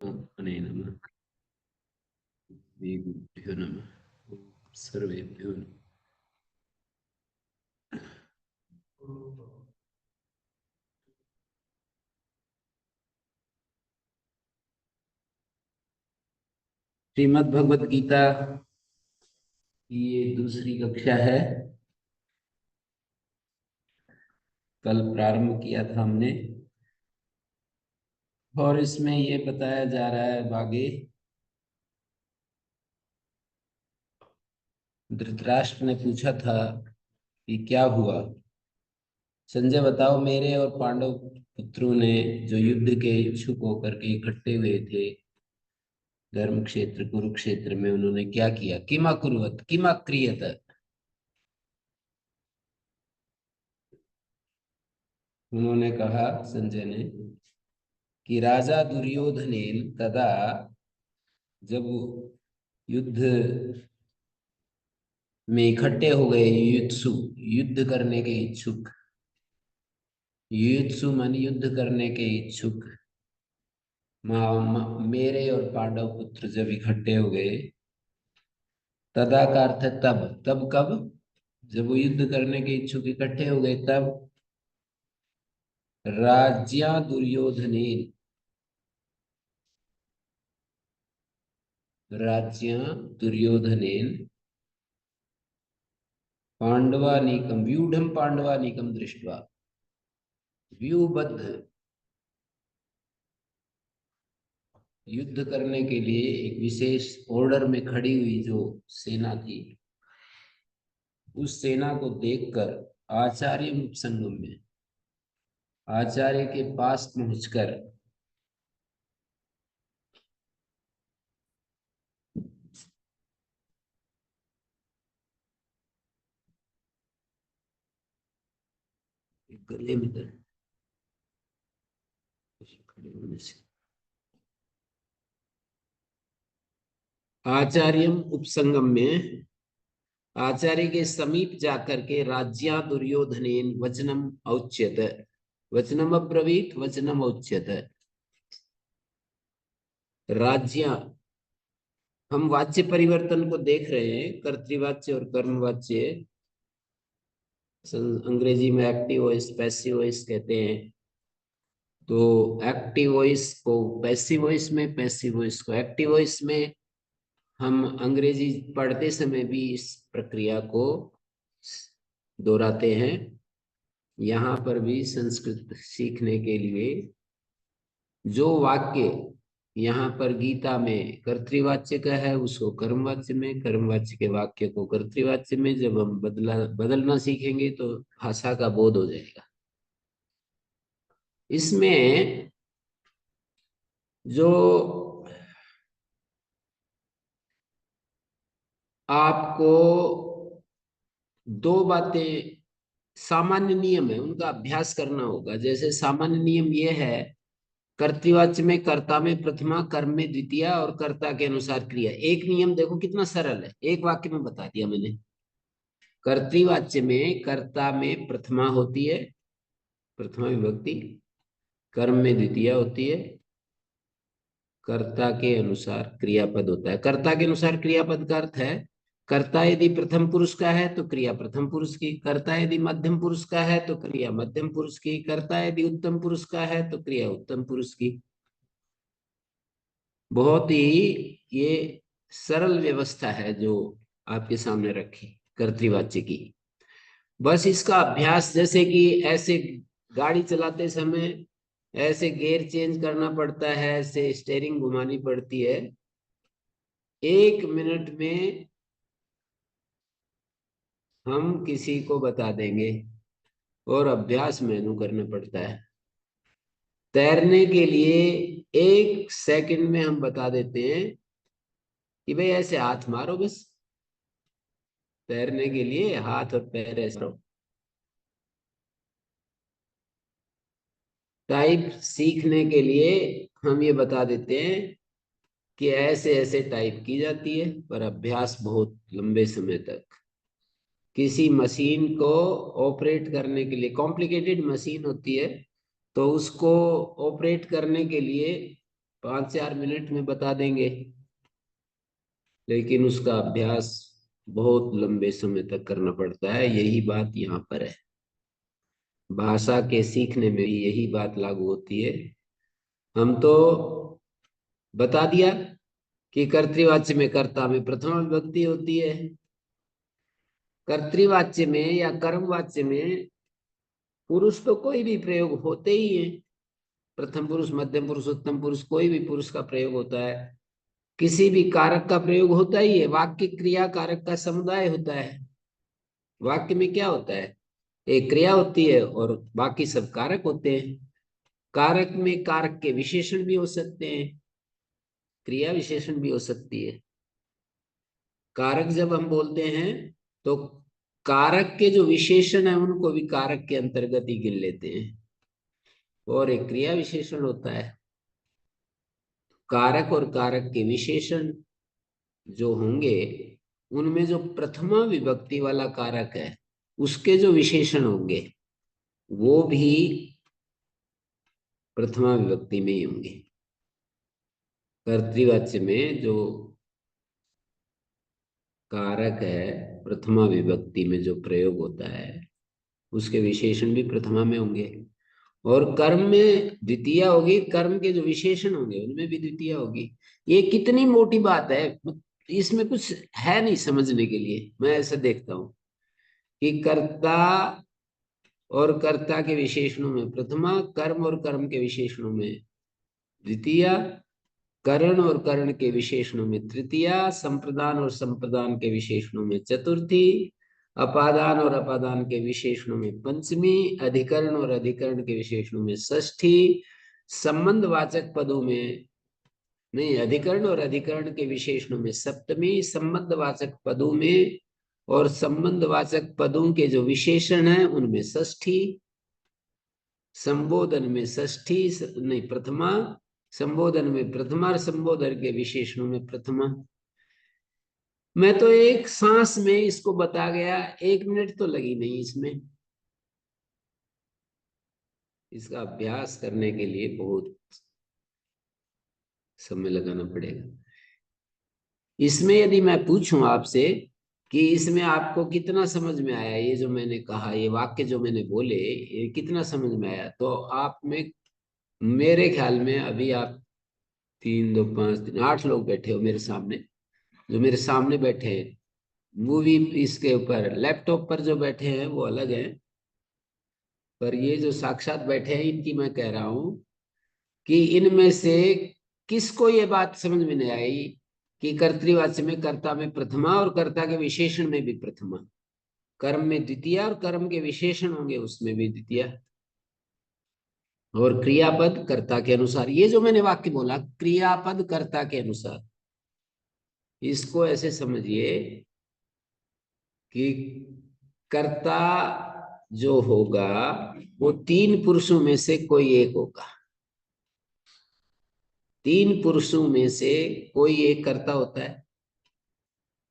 अने नमः। श्रीगुरुभ्यो नमः। ओम सर्वेभ्यो नमः। श्रीमद् भगवत गीता की ये दूसरी कक्षा है। कल प्रारंभ किया था हमने और इसमें ये बताया जा रहा है आगे। धृतराष्ट्र ने पूछा था कि क्या हुआ। संजय बताओ, मेरे और पांडव पुत्रों ने जो युद्ध के इच्छुक होकर के इकट्ठे हुए थे धर्म क्षेत्र कुरुक्षेत्र में, उन्होंने क्या किया। किमा कुर्वत किमा क्रियत। उन्होंने कहा, संजय ने, कि राजा दुर्योधनेन तदा, जब वो युद्ध में इकट्ठे हो गए युत्सु, युद्ध करने के इच्छुक। युत्सु मन युद्ध करने के इच्छुक। मेरे और पांडव पुत्र जब इकट्ठे हो गए, तदा का अर्थ है तब। तब कब? जब वो युद्ध करने के इच्छुक इकट्ठे हो गए तब। राज्या दुर्योधनेन, राज्या दुर्योधनेन पांडवानीकम व्यूढ़ पांडवानीकम दृष्टवा। व्यूबद्ध युद्ध करने के लिए एक विशेष ऑर्डर में खड़ी हुई जो सेना थी, उस सेना को देखकर आचार्य उपसंगम में, आचार्य के पास पहुंचकर गले में दर्द खड़े होने से, आचार्य उपसंगम में आचार्य के समीप जाकर के राज्या दुर्योधनेन वचनम औच्यत, वचनम अब्रवीत वचनम औच्यत। राज्या, हम वाच्य परिवर्तन को देख रहे हैं, कर्तृवाच्य और कर्मवाच्य। अंग्रेजी में एक्टिव वॉइस पैसिव वॉइस कहते हैं। तो एक्टिव वॉइस को पैसिव वॉइस में, पैसिव वॉइस को एक्टिव वॉइस में। हम अंग्रेजी पढ़ते समय भी इस प्रक्रिया को दोहराते हैं। यहाँ पर भी संस्कृत सीखने के लिए जो वाक्य यहाँ पर गीता में कर्तृवाच्य का है, उसको कर्मवाच्य में, कर्मवाच्य के वाक्य को कर्तृवाच्य में जब हम बदलना सीखेंगे तो भाषा का बोध हो जाएगा। इसमें जो आपको दो बातें सामान्य नियम है, उनका अभ्यास करना होगा। जैसे सामान्य नियम यह है, कर्तृवाच्य में कर्ता में प्रथमा, कर्म में द्वितीया और कर्ता के अनुसार क्रिया। एक नियम देखो कितना सरल है, एक वाक्य में बता दिया मैंने। कर्तृवाच्य में कर्ता में प्रथमा होती है, प्रथमा विभक्ति। कर्म में द्वितीया होती है। कर्ता के अनुसार क्रियापद होता है। कर्ता के अनुसार क्रियापद का अर्थ है, कर्ता यदि प्रथम पुरुष का है तो क्रिया प्रथम पुरुष की, कर्ता यदि मध्यम पुरुष का है तो क्रिया मध्यम पुरुष की, कर्ता यदि उत्तम पुरुष का है तो क्रिया उत्तम पुरुष की। बहुत ही ये सरल व्यवस्था है जो आपके सामने रखी कर्तृवाच्य की। बस इसका अभ्यास, जैसे कि ऐसे गाड़ी चलाते समय ऐसे गियर चेंज करना पड़ता है, ऐसे स्टेयरिंग घुमानी पड़ती है। 1 मिनट में हम किसी को बता देंगे और अभ्यास मेनू करना पड़ता है। तैरने के लिए 1 सेकंड में हम बता देते हैं कि भाई ऐसे हाथ मारो बस। तैरने के लिए हाथ और पैर ऐसे मारो। टाइप सीखने के लिए हम ये बता देते हैं कि ऐसे ऐसे टाइप की जाती है, पर अभ्यास बहुत लंबे समय तक। किसी मशीन को ऑपरेट करने के लिए, कॉम्प्लिकेटेड मशीन होती है तो उसको ऑपरेट करने के लिए 5-4 मिनट में बता देंगे, लेकिन उसका अभ्यास बहुत लंबे समय तक करना पड़ता है। यही बात यहाँ पर है, भाषा के सीखने में भी यही बात लागू होती है। हम तो बता दिया कि कर्तृवाच्य में कर्ता में प्रथमा विभक्ति होती है, कर्तृवाच्य में या कर्मवाच्य में पुरुष तो कोई भी प्रयोग होते ही है, प्रथम पुरुष, मध्यम पुरुष, उत्तम पुरुष, कोई भी पुरुष का प्रयोग होता है। किसी भी कारक का प्रयोग होता ही है, वाक्य क्रिया कारक का समुदाय होता है। वाक्य में क्या होता है, एक क्रिया होती है और बाकी सब कारक होते हैं। कारक में कारक के विशेषण भी हो सकते हैं, क्रिया विशेषण भी हो सकती है। कारक जब हम बोलते हैं तो कारक के जो विशेषण है उनको भी कारक के अंतर्गत ही गिन लेते हैं। और एक क्रिया विशेषण होता है, कारक और कारक के विशेषण जो होंगे उनमें जो प्रथमा विभक्ति वाला कारक है उसके जो विशेषण होंगे वो भी प्रथमा विभक्ति में ही होंगे। कर्तृवाच्य में जो कारक है प्रथमा विभक्ति में जो प्रयोग होता है उसके विशेषण भी प्रथमा में होंगे। और कर्म में द्वितीया होगी, कर्म के जो विशेषण होंगे उनमें भी द्वितीया होगी। ये कितनी मोटी बात है, इसमें कुछ है नहीं समझने के लिए। मैं ऐसा देखता हूं कि कर्ता और कर्ता के विशेषणों में प्रथमा, कर्म और कर्म के विशेषणों में द्वितीया, करण और करण के विशेषणों में तृतीया, संप्रदान और संप्रदान के विशेषणों में चतुर्थी, अपादान और अपादान के विशेषणों में पंचमी, अधिकरण और अधिकरण के विशेषणों में षष्ठी, संबंधवाचक पदों में नहीं, अधिकरण और अधिकरण के विशेषणों में सप्तमी, संबंधवाचक पदों में और संबंधवाचक पदों के जो विशेषण हैं उनमें षष्ठी, संबोधन में षष्ठी नहीं प्रथमा, संबोधन में प्रथमा और संबोधन के विशेषणों में प्रथमा। मैं तो एक सांस में इसको बता गया, 1 मिनट तो लगी नहीं इसमें। इसका अभ्यास करने के लिए बहुत समय लगाना पड़ेगा। इसमें यदि मैं पूछूं आपसे कि इसमें आपको कितना समझ में आया, ये जो मैंने कहा, ये वाक्य जो मैंने बोले, ये कितना समझ में आया, तो आप में मेरे ख्याल में अभी आप 3 2 5 3 8 लोग बैठे हो मेरे सामने, जो मेरे सामने बैठे हैं। मूवी इसके ऊपर लैपटॉप पर जो बैठे हैं वो अलग है, पर ये जो साक्षात बैठे हैं इनकी मैं कह रहा हूं कि इनमें से किसको ये बात समझ में नहीं आई कि कर्तृवाच्य में कर्ता में प्रथमा और कर्ता के विशेषण में भी प्रथमा, कर्म में द्वितीय और कर्म के विशेषण होंगे उसमें भी द्वितीय, और क्रियापद कर्ता के अनुसार। ये जो मैंने वाक्य बोला क्रियापद कर्ता के अनुसार, इसको ऐसे समझिए कि कर्ता जो होगा वो 3 पुरुषों में से कोई एक होगा। 3 पुरुषों में से कोई एक कर्ता होता है।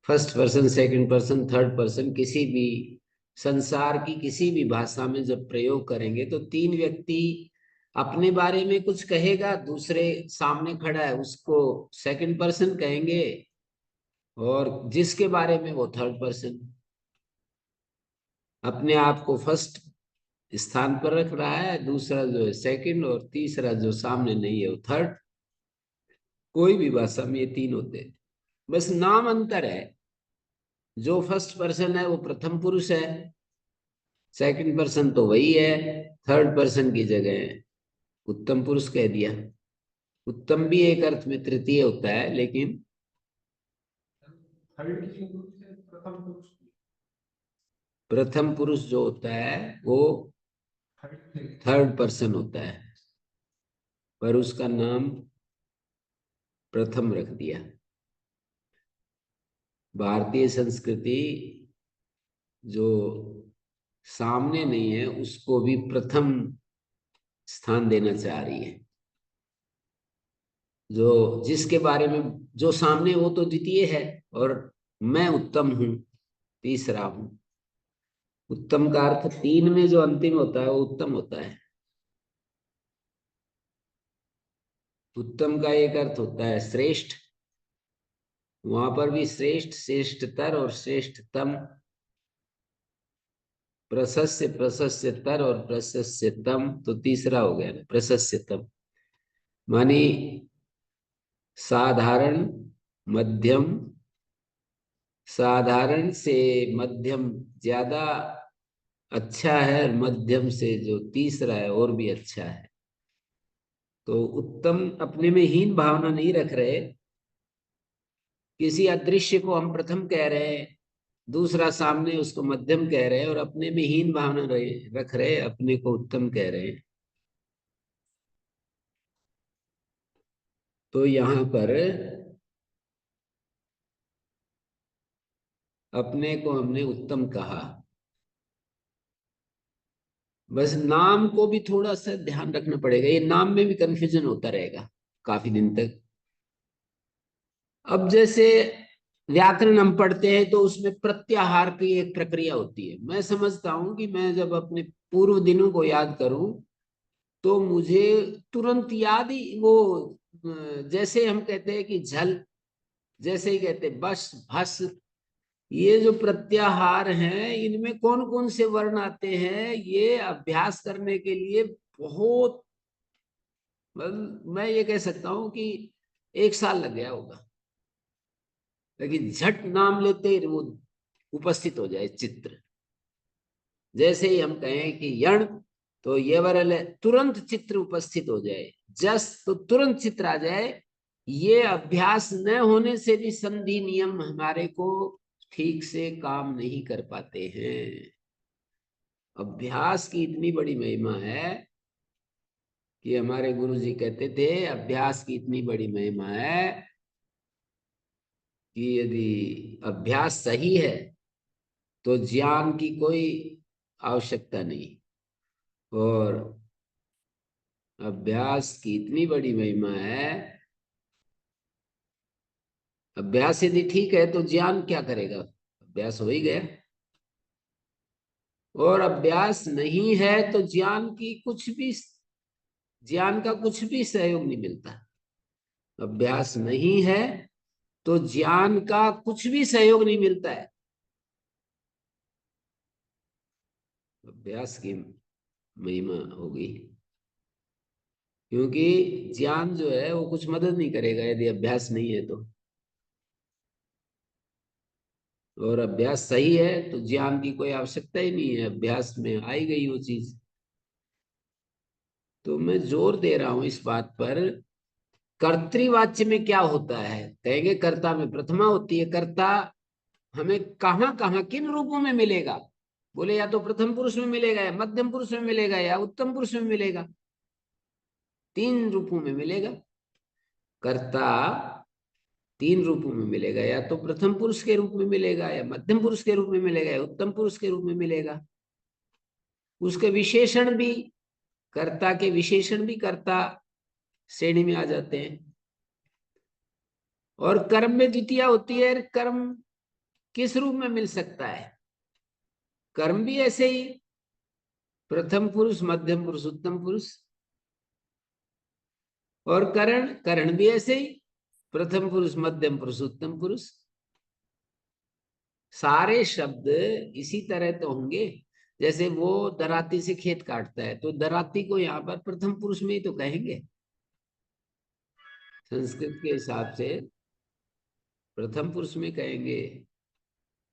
First person, second person, third person, किसी भी संसार की किसी भी भाषा में जब प्रयोग करेंगे तो 3 व्यक्ति अपने बारे में कुछ कहेगा, दूसरे सामने खड़ा है उसको सेकंड पर्सन कहेंगे, और जिसके बारे में वो थर्ड पर्सन अपने आप को फर्स्ट स्थान पर रख रहा है, दूसरा जो है सेकंड, और तीसरा जो सामने नहीं है वो थर्ड। कोई भी भाषा में ये 3 होते हैं, बस नाम अंतर है। जो फर्स्ट पर्सन है वो प्रथम पुरुष है, सेकंड पर्सन तो वही है, थर्ड पर्सन की जगह उत्तम पुरुष कह दिया। उत्तम भी एक अर्थ में तृतीय होता है, लेकिन प्रथम पुरुष जो होता है वो थर्ड पर्सन होता है, पर उसका नाम प्रथम रख दिया। भारतीय संस्कृति जो सामने नहीं है उसको भी प्रथम स्थान देना चाह रही है। जो जिसके बारे में जो सामने वो तो द्वितीय है, और मैं उत्तम हूं, तीसरा हूं। उत्तम का अर्थ 3 में जो अंतिम होता है वो उत्तम होता है। उत्तम का एक अर्थ होता है श्रेष्ठ, वहां पर भी श्रेष्ठ, श्रेष्ठतर और श्रेष्ठतम, प्रशस्य, प्रशस्यतर और प्रशस्यतम, तो तीसरा हो गया ना प्रशस्यतम। मानी साधारण, मध्यम, साधारण से मध्यम ज्यादा अच्छा है, और मध्यम से जो तीसरा है और भी अच्छा है। तो उत्तम अपने में हीन भावना नहीं रख रहे, किसी अदृश्य को हम प्रथम कह रहे हैं, दूसरा सामने उसको मध्यम कह रहे हैं, और अपने में हीन भावना रख रहे, अपने को उत्तम कह रहे हैं। तो यहाँ पर अपने को हमने उत्तम कहा। बस नाम को भी थोड़ा सा ध्यान रखना पड़ेगा, ये नाम में भी कंफ्यूजन होता रहेगा काफी दिन तक। अब जैसे व्याकरण हम पढ़ते हैं तो उसमें प्रत्याहार की एक प्रक्रिया होती है। मैं समझता हूं कि मैं जब अपने पूर्व दिनों को याद करूं तो मुझे तुरंत याद ही वो जैसे हम कहते हैं कि झल, जैसे ही कहते हैं बस, भस, ये जो प्रत्याहार हैं इनमें कौन कौन से वर्ण आते हैं, ये अभ्यास करने के लिए बहुत, मैं ये कह सकता हूं कि 1 साल लग गया होगा, लेकिन झट नाम लेते ही वो उपस्थित हो जाए चित्र। जैसे ही हम कहें कि यण, तो ये वरल है, तुरंत चित्र उपस्थित हो जाए। जस, तो तुरंत चित्र आ जाए। ये अभ्यास न होने से भी संधि नियम हमारे को ठीक से काम नहीं कर पाते हैं। अभ्यास की इतनी बड़ी महिमा है कि हमारे गुरु जी कहते थे, अभ्यास की इतनी बड़ी महिमा है कि यदि अभ्यास सही है तो ज्ञान की कोई आवश्यकता नहीं। और अभ्यास की इतनी बड़ी महिमा है, अभ्यास यदि ठीक है तो ज्ञान क्या करेगा, अभ्यास हो ही गया। और अभ्यास नहीं है तो ज्ञान की कुछ भी, ज्ञान का कुछ भी सहयोग नहीं मिलता। अभ्यास नहीं है तो ज्ञान का कुछ भी सहयोग नहीं मिलता है। अभ्यास की महिमा होगी, क्योंकि ज्ञान जो है वो कुछ मदद नहीं करेगा यदि अभ्यास नहीं है तो। और अभ्यास सही है तो ज्ञान की कोई आवश्यकता ही नहीं है, अभ्यास में आई गई वो चीज। तो मैं जोर दे रहा हूं इस बात पर, कर्तृवाच्य में क्या होता है, कहेंगे कर्ता में प्रथमा होती है। कर्ता हमें कहाँ कहाँ किन रूपों में मिलेगा, बोले या तो प्रथम पुरुष में मिलेगा, या मध्यम पुरुष में मिलेगा, या उत्तम पुरुष में मिलेगा। 3 रूपों में मिलेगा कर्ता, 3 रूपों में मिलेगा, या तो प्रथम पुरुष के रूप में मिलेगा, या मध्यम पुरुष के रूप में मिलेगा, या उत्तम पुरुष के रूप में मिलेगा। उसके विशेषण भी, कर्ता के विशेषण भी कर्ता श्रेणी में आ जाते हैं। और कर्म में द्वितीया होती है, कर्म किस रूप में मिल सकता है, कर्म भी ऐसे ही, प्रथम पुरुष, मध्यम पुरुष, उत्तम पुरुष। और करण, करण भी ऐसे ही, प्रथम पुरुष, मध्यम पुरुष, उत्तम पुरुष। सारे शब्द इसी तरह तो होंगे। जैसे वो दराती से खेत काटता है, तो दराती को यहाँ पर प्रथम पुरुष में ही तो कहेंगे, संस्कृत के हिसाब से प्रथम पुरुष में कहेंगे।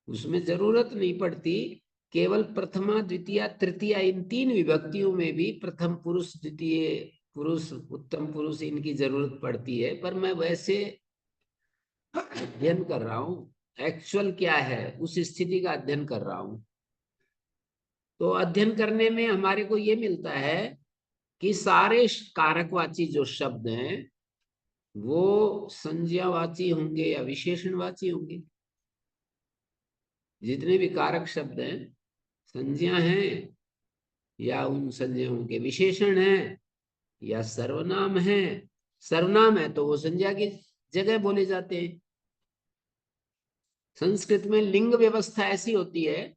उसमें जरूरत नहीं पड़ती, केवल प्रथमा, द्वितीय, तृतीया, इन 3 विभक्तियों में भी प्रथम पुरुष, द्वितीय पुरुष, उत्तम पुरुष इनकी जरूरत पड़ती है। पर मैं वैसे अध्ययन कर रहा हूं, एक्चुअल क्या है उस स्थिति का अध्ययन कर रहा हूं। तो अध्ययन करने में हमारे को ये मिलता है कि सारे कारकवाची जो शब्द हैं वो संज्ञावाची होंगे या विशेषणवाची होंगे। जितने भी कारक शब्द हैं संज्ञा हैं, या उन संज्ञाओं के विशेषण हैं, या सर्वनाम है। सर्वनाम है तो वो संज्ञा की जगह बोले जाते हैं। संस्कृत में लिंग व्यवस्था ऐसी होती है,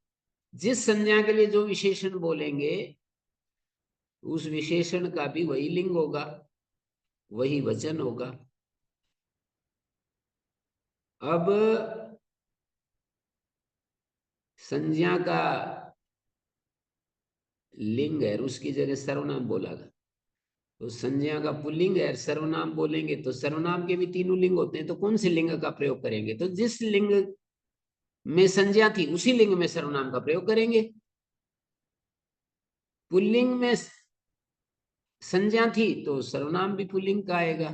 जिस संज्ञा के लिए जो विशेषण बोलेंगे उस विशेषण का भी वही लिंग होगा। वही वचन होगा। अब संज्ञा का लिंग है, उसकी जगह सर्वनाम बोला गया, तो संज्ञा का पुल्लिंग है, सर्वनाम बोलेंगे तो सर्वनाम के भी तीनों लिंग होते हैं, तो कौन से लिंग का प्रयोग करेंगे? तो जिस लिंग में संज्ञा थी उसी लिंग में सर्वनाम का प्रयोग करेंगे। पुल्लिंग में संज्ञा थी तो सर्वनाम भी पुल्लिंग का आएगा।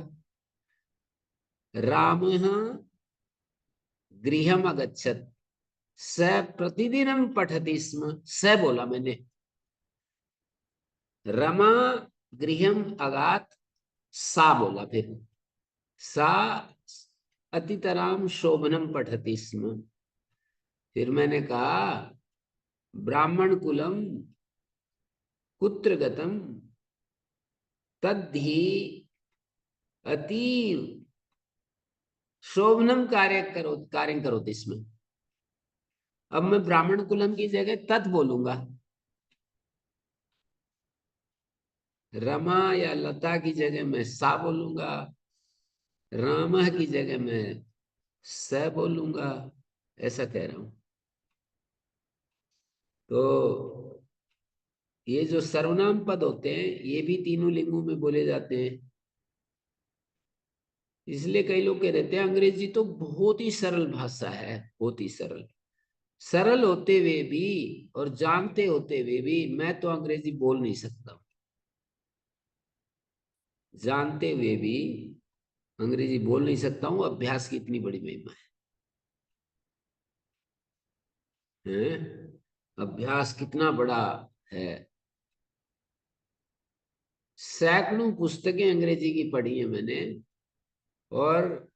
रामः गृहम् अगच्छत्, स प्रतिदिनम पठति स्म। स बोला मैंने। रमा गृहम् अगात, सा बोला फिर। सा अतितराम शोभनम पठति स्म। फिर मैंने कहा ब्राह्मण कुलम कुत्र गतम तद्धि अतीव शोभनम कार्य करो इसमें। अब मैं ब्राह्मण कुलम की जगह तत् बोलूंगा, रमा या लता की जगह मैं सा बोलूंगा, रामा की जगह मैं स बोलूंगा, ऐसा कह रहा हूं। तो ये जो सर्वनाम पद होते हैं ये भी तीनों लिंगों में बोले जाते हैं। इसलिए कई लोग कह देते हैं अंग्रेजी तो बहुत ही सरल भाषा है, बहुत ही सरल। सरल होते हुए भी और जानते होते हुए भी मैं तो अंग्रेजी बोल नहीं सकता। जानते हुए भी अंग्रेजी बोल नहीं सकता हूं, अभ्यास की इतनी बड़ी महिमा है। अभ्यास कितना बड़ा है। सैकड़ों पुस्तकें अंग्रेजी की पढ़ी है मैंने, और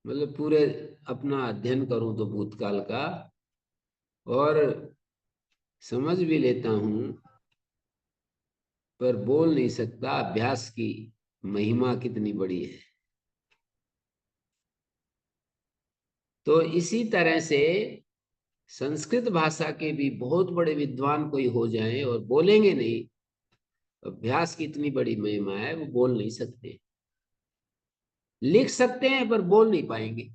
मतलब पूरे अपना अध्ययन करूं तो भूतकाल का, और समझ भी लेता हूं पर बोल नहीं सकता। अभ्यास की महिमा कितनी बड़ी है। तो इसी तरह से संस्कृत भाषा के भी बहुत बड़े विद्वान कोई हो जाएं और बोलेंगे नहीं, अभ्यास की इतनी बड़ी महिमा है, वो बोल नहीं सकते। लिख सकते हैं पर बोल नहीं पाएंगे।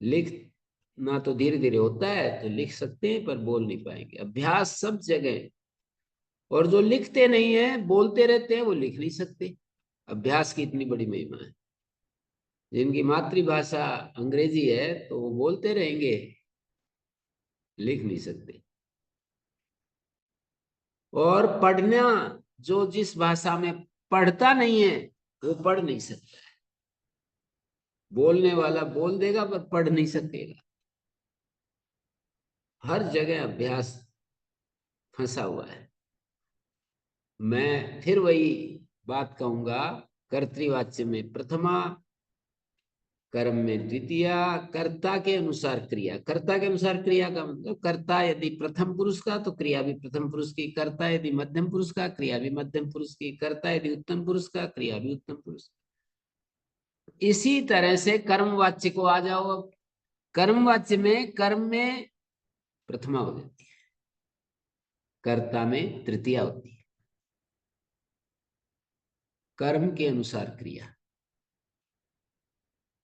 लिखना तो धीरे धीरे होता है, तो लिख सकते हैं पर बोल नहीं पाएंगे। अभ्यास सब जगह। और जो लिखते नहीं है बोलते रहते हैं वो लिख नहीं सकते। अभ्यास की इतनी बड़ी महिमा है। जिनकी मातृभाषा अंग्रेजी है तो वो बोलते रहेंगे, लिख नहीं सकते। और पढ़ना, जो जिस भाषा में पढ़ता नहीं है वो पढ़ नहीं सकता है। बोलने वाला बोल देगा पर पढ़ नहीं सकेगा। हर जगह अभ्यास फंसा हुआ है। मैं फिर वही बात कहूंगा, कर्तृवाच्य में प्रथमा, कर्म में द्वितीया, कर्ता के अनुसार क्रिया। कर्ता के अनुसार क्रिया का मतलब कर्ता यदि प्रथम पुरुष का तो क्रिया भी प्रथम पुरुष की, कर्ता यदि मध्यम पुरुष का क्रिया भी मध्यम पुरुष की, कर्ता यदि उत्तम पुरुष का क्रिया भी उत्तम पुरुष। इसी तरह से कर्मवाच्य को आ जाओ। अब कर्मवाच्य में कर्म में प्रथमा हो जाती है, कर्ता में तृतीया होती है। कर्म के अनुसार क्रिया।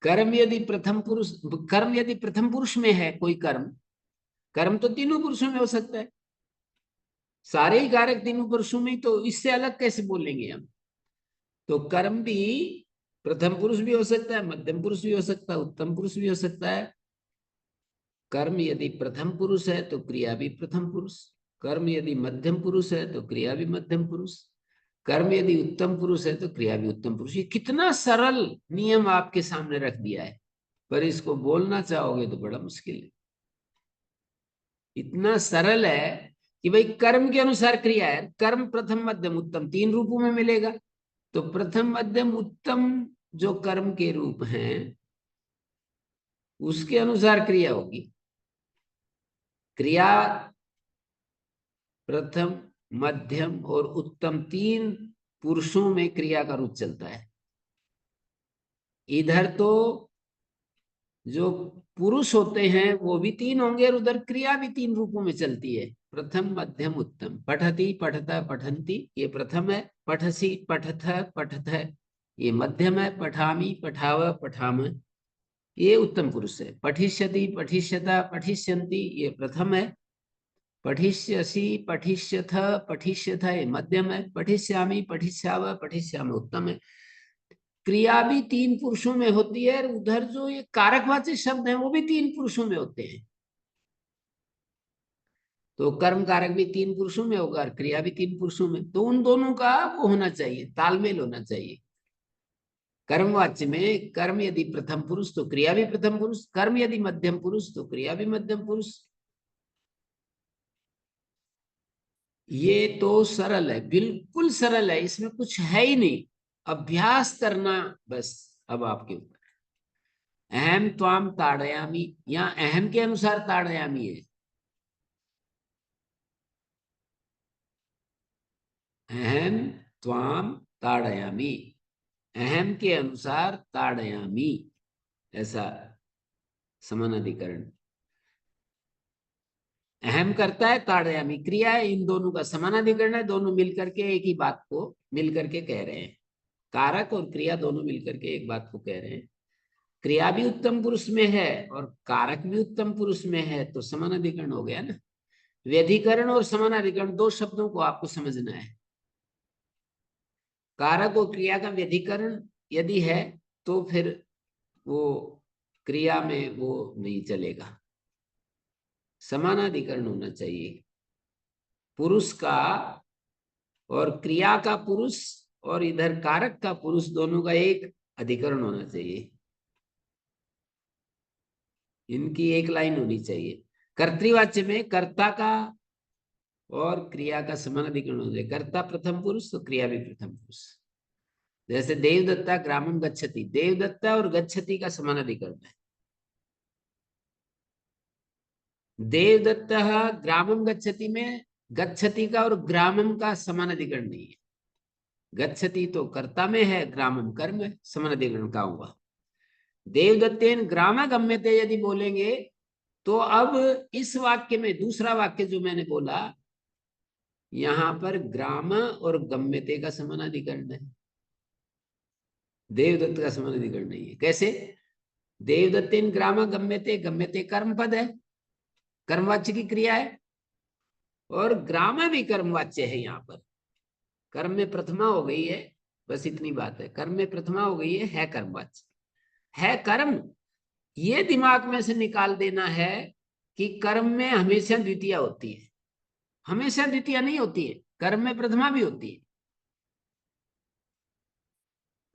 कर्म यदि प्रथम पुरुष, कर्म यदि प्रथम पुरुष में है कोई कर्म, कर्म तो तीनों पुरुषों में हो सकता है। सारे ही कारक तीनों पुरुषों में, तो इससे अलग कैसे बोलेंगे हम? तो कर्म भी प्रथम पुरुष भी हो सकता है, मध्यम पुरुष भी हो सकता है, उत्तम पुरुष भी हो सकता है। कर्म यदि प्रथम पुरुष है तो क्रिया भी प्रथम पुरुष। कर्म यदि मध्यम पुरुष है तो क्रिया भी मध्यम पुरुष। कर्म यदि उत्तम पुरुष है तो क्रिया भी उत्तम पुरुष। ये कितना सरल नियम आपके सामने रख दिया है, पर इसको बोलना चाहोगे तो बड़ा मुश्किल है। इतना सरल है कि भाई कर्म के अनुसार क्रिया है, कर्म प्रथम मध्यम उत्तम तीन रूपों में मिलेगा। तो प्रथम मध्यम उत्तम जो कर्म के रूप हैं उसके अनुसार क्रिया होगी। क्रिया प्रथम मध्यम और उत्तम तीन पुरुषों में क्रिया का रूप चलता है। इधर तो जो पुरुष होते हैं वो भी तीन होंगे और उधर क्रिया भी तीन रूपों में चलती है। प्रथम मध्यम उत्तम। पठति पठत पठन्ति ये प्रथम है। पठसि पठथ पठथ ये मध्यम है। पठामि पठाव पठाम ये उत्तम पुरुष है। पठिष्यति पठिष्यता पठिष्यन्ति ये प्रथम है। पठिष्यसि पठिष्यथ पठिष्यथ ये मध्यम है। पठिष्यामि पठिष्याव पठिष्याम उत्तम है। क्रिया भी तीन पुरुषों में होती है, और उधर जो ये कारकवाची शब्द है वो भी तीन पुरुषों में होते हैं। तो कर्म कारक भी तीन पुरुषों में होगा और क्रिया भी तीन पुरुषों में, तो उन दोनों का वो होना चाहिए, तालमेल होना चाहिए। कर्मवाच्य में कर्म यदि प्रथम पुरुष तो क्रिया भी प्रथम पुरुष, कर्म यदि मध्यम पुरुष तो क्रिया भी मध्यम पुरुष। ये तो सरल है, बिल्कुल सरल है, इसमें कुछ है ही नहीं। अभ्यास करना बस अब आपके ऊपर। अहम त्वाम ताड़यामी, यहाँ अहम के अनुसार ताड़यामी है। अहम त्वाम ताड़यामी, अहम के अनुसार ताड़यामी, ऐसा समानाधिकरण। अहम करता है, ताड़यामी क्रिया है, इन दोनों का समानाधिकरण है। दोनों मिलकर के एक ही बात को मिलकर के कह रहे हैं। कारक और क्रिया दोनों मिलकर के एक बात को कह रहे हैं। क्रिया भी उत्तम पुरुष में है और कारक भी उत्तम पुरुष में है, तो समानाधिकरण हो गया ना। व्यधिकरण और समानाधिकरण दो शब्दों को आपको समझना है। कारक और क्रिया का व्यधिकरण यदि है तो फिर वो क्रिया में वो नहीं चलेगा। समानाधिकरण होना चाहिए। पुरुष का और क्रिया का पुरुष और इधर कारक का पुरुष दोनों का एक अधिकरण होना चाहिए। इनकी एक लाइन होनी चाहिए। कर्तृवाच्य में कर्ता का और क्रिया का समान अधिकरण हो जाए। कर्ता प्रथम पुरुष तो क्रिया भी प्रथम पुरुष। जैसे देवदत्ता ग्रामम गच्छति, देवदत्ता और गच्छति का समान अधिकरण है। देवदत्ता ग्रामम गच्छति में गच्छति का और ग्रामम का समान अधिकरण नहीं है। गच्छति तो कर्ता में है, ग्रामम कर्म है, समान अधिकरण का हुआ। देवदत्तेन ग्राम गम्यते यदि बोलेंगे तो अब इस वाक्य में दूसरा वाक्य जो मैंने बोला, यहां पर ग्राम और गम्यते का समानाधिकरण है, देवदत्त का समानाधिकरण नहीं है। कैसे? देवदत्तेन ग्राम गम्यते, गम्यते कर्म पद है, कर्मवाच्य की क्रिया है, और ग्राम भी कर्मवाच्य है। यहाँ पर कर्म में प्रथमा हो गई है, बस इतनी बात है। कर्म में प्रथमा हो गई है कर्मवाच्य है कर्म। ये दिमाग में से निकाल देना है कि कर्म में हमेशा द्वितीय होती है, हमेशा द्वितीय नहीं होती है, कर्म में प्रथमा भी होती है।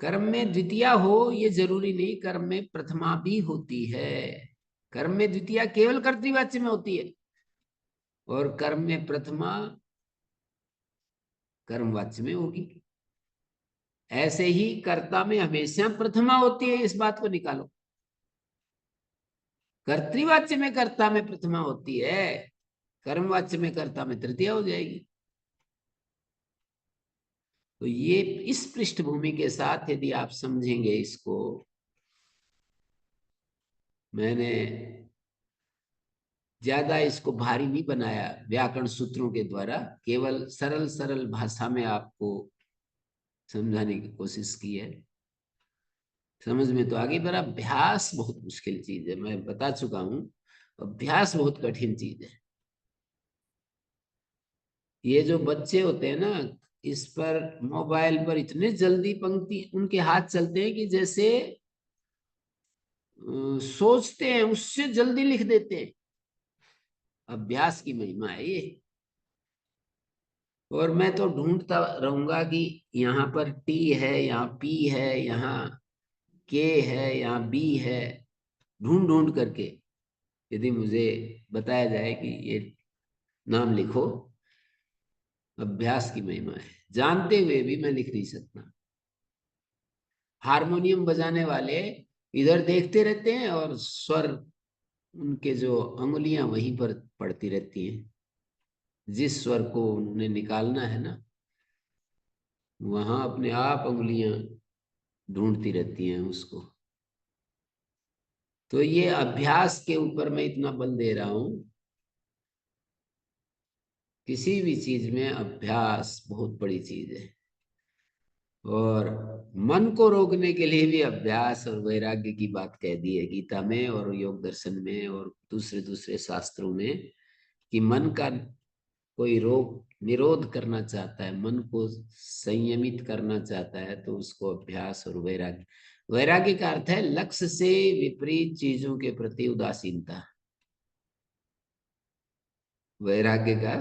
कर्म में द्वितीय हो ये जरूरी नहीं, कर्म में प्रथमा भी होती है। कर्म में द्वितीय केवल कर्तृवाच्य में होती है, और कर्म में प्रथमा कर्मवाच्य में होगी। ऐसे ही कर्ता में हमेशा प्रथमा होती है, इस बात को निकालो। कर्तृवाच्य में कर्ता में प्रथमा होती है, कर्मवाच्य में कर्ता में तृतीय हो जाएगी। तो ये इस पृष्ठभूमि के साथ यदि आप समझेंगे इसको, मैंने ज्यादा इसको भारी नहीं बनाया व्याकरण सूत्रों के द्वारा, केवल सरल सरल भाषा में आपको समझाने की कोशिश की है। समझ में तो आगे, पर अभ्यास बहुत मुश्किल चीज है, मैं बता चुका हूं। अभ्यास बहुत कठिन चीज है। ये जो बच्चे होते हैं ना, इस पर मोबाइल पर इतने जल्दी पंक्ति उनके हाथ चलते हैं कि जैसे सोचते हैं उससे जल्दी लिख देते हैं। अभ्यास की महिमा है ये। और मैं तो ढूंढता रहूंगा कि यहाँ पर टी है, यहाँ पी है, यहाँ के है, यहाँ बी है, ढूंढ ढूंढ करके यदि मुझे बताया जाए कि ये नाम लिखो। अभ्यास की महिमा है, जानते हुए भी मैं लिख नहीं सकता। हारमोनियम बजाने वाले इधर देखते रहते हैं और स्वर उनके जो अंगुलियां वहीं पर पड़ती रहती हैं, जिस स्वर को उन्हें निकालना है ना, वहां अपने आप अंगुलियां ढूंढती रहती हैं उसको। तो ये अभ्यास के ऊपर मैं इतना बल दे रहा हूं किसी भी चीज में अभ्यास बहुत बड़ी चीज है। और मन को रोकने के लिए भी अभ्यास और वैराग्य की बात कह दी है गीता में और योग दर्शन में और दूसरे दूसरे शास्त्रों में, कि मन का कोई रोग निरोध करना चाहता है, मन को संयमित करना चाहता है, तो उसको अभ्यास और वैराग्य। वैराग्य का अर्थ है लक्ष्य से विपरीत चीजों के प्रति उदासीनता। वैराग्य का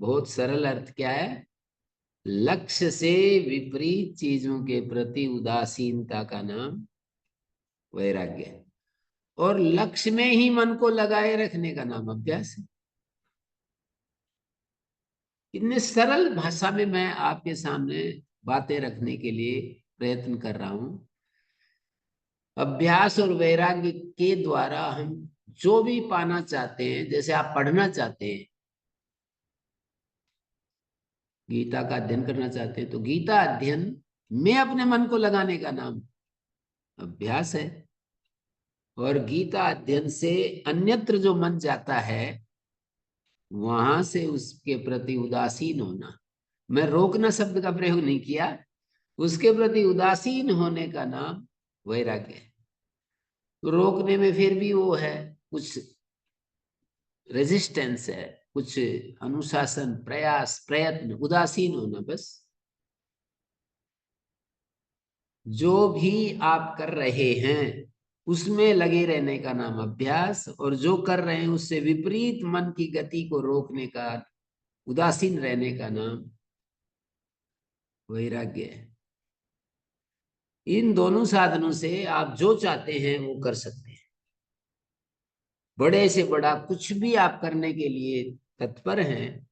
बहुत सरल अर्थ क्या है? लक्ष्य से विपरीत चीजों के प्रति उदासीनता का नाम वैराग्य है। और लक्ष्य में ही मन को लगाए रखने का नाम अभ्यास है। इतने सरल भाषा में मैं आपके सामने बातें रखने के लिए प्रयत्न कर रहा हूं। अभ्यास और वैराग्य के द्वारा हम जो भी पाना चाहते हैं, जैसे आप पढ़ना चाहते हैं, गीता का अध्ययन करना चाहते हैं, तो गीता अध्ययन में अपने मन को लगाने का नाम अभ्यास है। और गीता अध्ययन से अन्यत्र जो मन जाता है, वहां से उसके प्रति उदासीन होना, मैं रोकना शब्द का प्रयोग नहीं किया, उसके प्रति उदासीन होने का नाम वैराग्य है। तो रोकने में फिर भी वो है, कुछ रेजिस्टेंस है, कुछ अनुशासन, प्रयास, प्रयत्न, उदासीन होना बस। जो भी आप कर रहे हैं उसमें लगे रहने का नाम अभ्यास, और जो कर रहे हैं उससे विपरीत मन की गति को रोकने का, उदासीन रहने का नाम वैराग्य है। इन दोनों साधनों से आप जो चाहते हैं वो कर सकते हैं। बड़े से बड़ा कुछ भी आप करने के लिए तत्पर हैं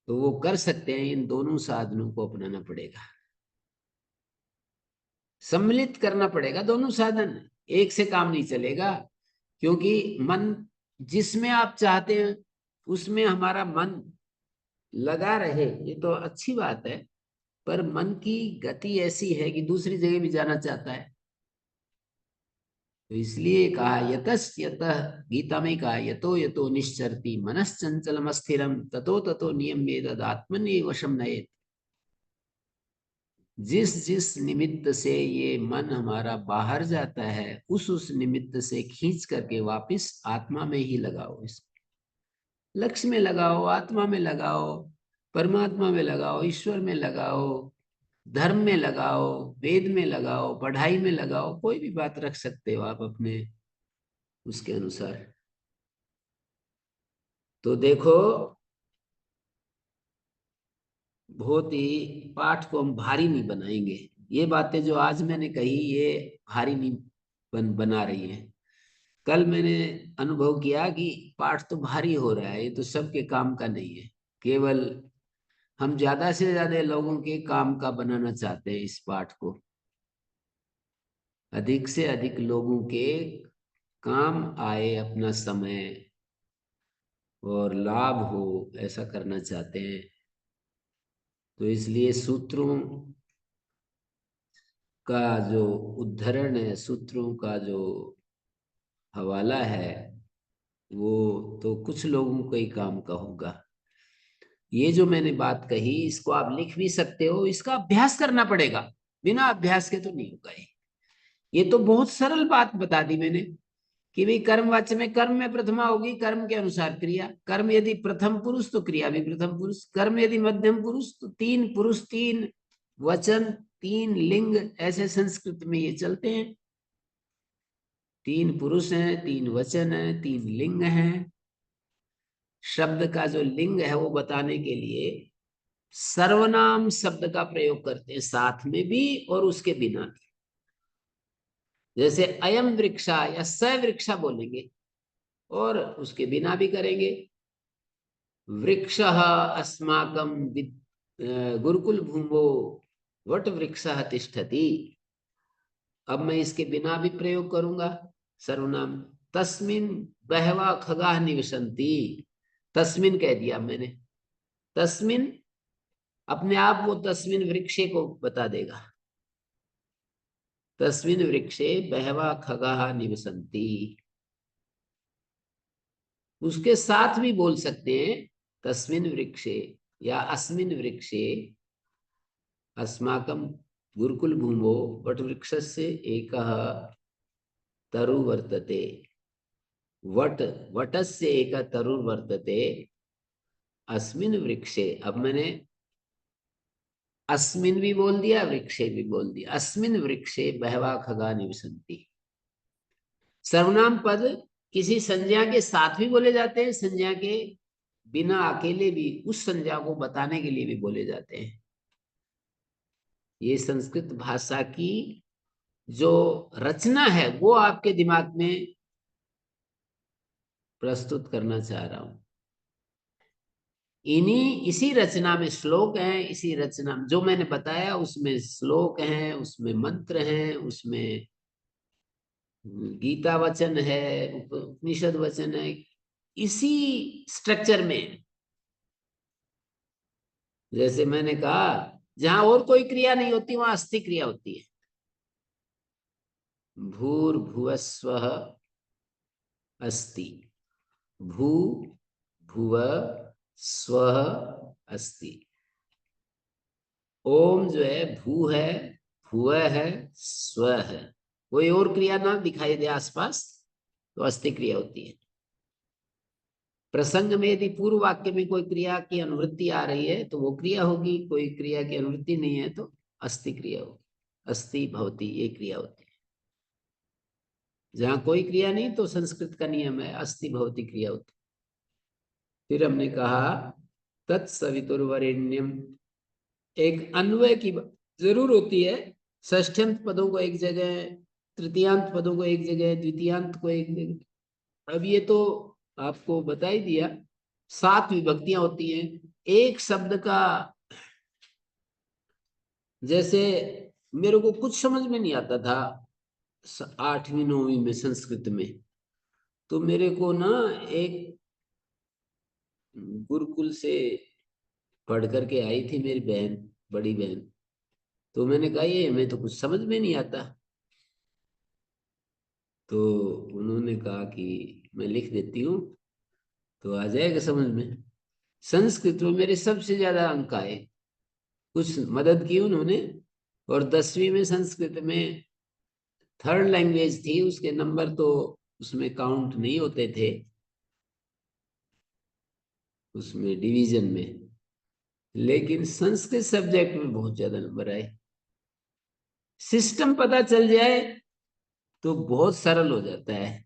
तो वो कर सकते हैं। इन दोनों साधनों को अपनाना पड़ेगा, सम्मिलित करना पड़ेगा दोनों साधन, एक से काम नहीं चलेगा। क्योंकि मन जिसमें आप चाहते हैं उसमें हमारा मन लगा रहे, ये तो अच्छी बात है, पर मन की गति ऐसी है कि दूसरी जगह भी जाना चाहता है। तो इसलिए कहा यतस् यतः, गीता में कहा यतो यतो निश्चरति मनश्चंचलम अस्थिरम ततो ततो नियम्येतद् आत्मनि वशम नयेत्। जिस जिस निमित्त से ये मन हमारा बाहर जाता है, उस निमित्त से खींच करके वापस आत्मा में ही लगाओ। इसको लक्ष्य में लगाओ, आत्मा में लगाओ, परमात्मा में लगाओ, ईश्वर में लगाओ, धर्म में लगाओ, वेद में लगाओ, पढ़ाई में लगाओ, कोई भी बात रख सकते हो आप अपने उसके अनुसार। तो देखो, बहुत ही पाठ को हम भारी नहीं बनाएंगे। ये बातें जो आज मैंने कही ये भारी नहीं बना रही है। कल मैंने अनुभव किया कि पाठ तो भारी हो रहा है, ये तो सबके काम का नहीं है। केवल हम ज्यादा से ज्यादा लोगों के काम का बनाना चाहते हैं इस पाठ को, अधिक से अधिक लोगों के काम आए, अपना समय और लाभ हो, ऐसा करना चाहते हैं। तो इसलिए सूत्रों का जो उद्धरण है, सूत्रों का जो हवाला है, वो तो कुछ लोगों को ही काम का होगा। ये जो मैंने बात कही इसको आप लिख भी सकते हो, इसका अभ्यास करना पड़ेगा, बिना अभ्यास के तो नहीं होगा। ये तो बहुत सरल बात बता दी मैंने कि भाई कर्मवाच्य में कर्म में प्रथमा होगी, कर्म के अनुसार क्रिया। कर्म यदि प्रथम पुरुष तो क्रिया भी प्रथम पुरुष। कर्म यदि मध्यम पुरुष तो तीन पुरुष, तीन वचन, तीन लिंग, ऐसे संस्कृत में ये चलते हैं। तीन पुरुष हैं, तीन वचन है, तीन लिंग हैं। शब्द का जो लिंग है वो बताने के लिए सर्वनाम शब्द का प्रयोग करते हैं, साथ में भी और उसके बिना भी। जैसे अयम वृक्षा या स वृक्षा बोलेंगे और उसके बिना भी करेंगे। वृक्षः अस्माकं गुरुकुल भूमो वट वृक्षः तिष्ठति। अब मैं इसके बिना भी प्रयोग करूंगा सर्वनाम। तस्मिन बहवा खगाः निवसन्ति। तस्मिन कह दिया मैंने, तस्मिन अपने आप वो तस्मिन वृक्षे को बता देगा। तस्मिन वृक्षे बहवा खगाः निवसन्ति। उसके साथ भी बोल सकते हैं तस्मिन् वृक्षे या अस्मिन् वृक्षे अस्माकं गुरुकुल भूमो वटवृक्षस्य एकः तरु वर्तते। वटस्य एकः तरु वर्तते अस्मिन् वृक्षे। अब मैंने अस्मिन् भी बोल दिया, वृक्षे भी बोल दिया। अस्मिन् वृक्षे बहवा खगा निवसन्ति। सर्वनाम पद किसी संज्ञा के साथ भी बोले जाते हैं, संज्ञा के बिना अकेले भी उस संज्ञा को बताने के लिए भी बोले जाते हैं। ये संस्कृत भाषा की जो रचना है वो आपके दिमाग में प्रस्तुत करना चाह रहा हूं। इसी रचना में श्लोक हैं, इसी रचना जो मैंने बताया उसमें श्लोक हैं, उसमें मंत्र हैं, उसमें गीता वचन है, उपनिषद वचन है। इसी स्ट्रक्चर में, जैसे मैंने कहा, जहां और कोई क्रिया नहीं होती वहां अस्थि क्रिया होती है। भूर्भुवस्वः अस्ति, भू भुव स्वः अस्ति। ओम जो है भू है, भुव है, स्व है। कोई और क्रिया ना दिखाई दे आसपास तो अस्थि क्रिया होती है। प्रसंग में यदि पूर्व वाक्य में कोई क्रिया की अनुवृत्ति आ रही है तो वो क्रिया होगी, कोई क्रिया की अनुवृत्ति नहीं है तो अस्थि क्रिया होगी। अस्थि भवति ये क्रिया होती है। जहां कोई क्रिया नहीं तो संस्कृत का नियम है अस्थि भवति क्रिया होती। फिर हमने कहा तत्सवितुर्वरेण्यम, एक अन्वय की जरूर होती है। षष्ठ्यंत पदों को एक जगह, तृतीयांत पदों को एक जगह, द्वितीयांत को एक जगह। अब ये तो आपको बता ही दिया। 7 विभक्तियां होती हैं एक शब्द का। जैसे मेरे को कुछ समझ में नहीं आता था 8वीं 9वीं में संस्कृत में, तो मेरे को ना एक गुरुकुल से पढ़ करके आई थी मेरी बहन, बड़ी बहन। तो मैंने कहा ये हमें तो कुछ समझ में नहीं आता। तो उन्होंने कहा कि मैं लिख देती हूँ तो आ जाएगा समझ में। संस्कृत में मेरे सबसे ज्यादा अंक आए, कुछ मदद की उन्होंने। और 10वीं में संस्कृत में 3rd लैंग्वेज थी, उसके नंबर तो उसमें काउंट नहीं होते थे, उसमें डिवीजन में। लेकिन संस्कृत सब्जेक्ट में बहुत ज्यादा नंबर आए। सिस्टम पता चल जाए तो बहुत सरल हो जाता है।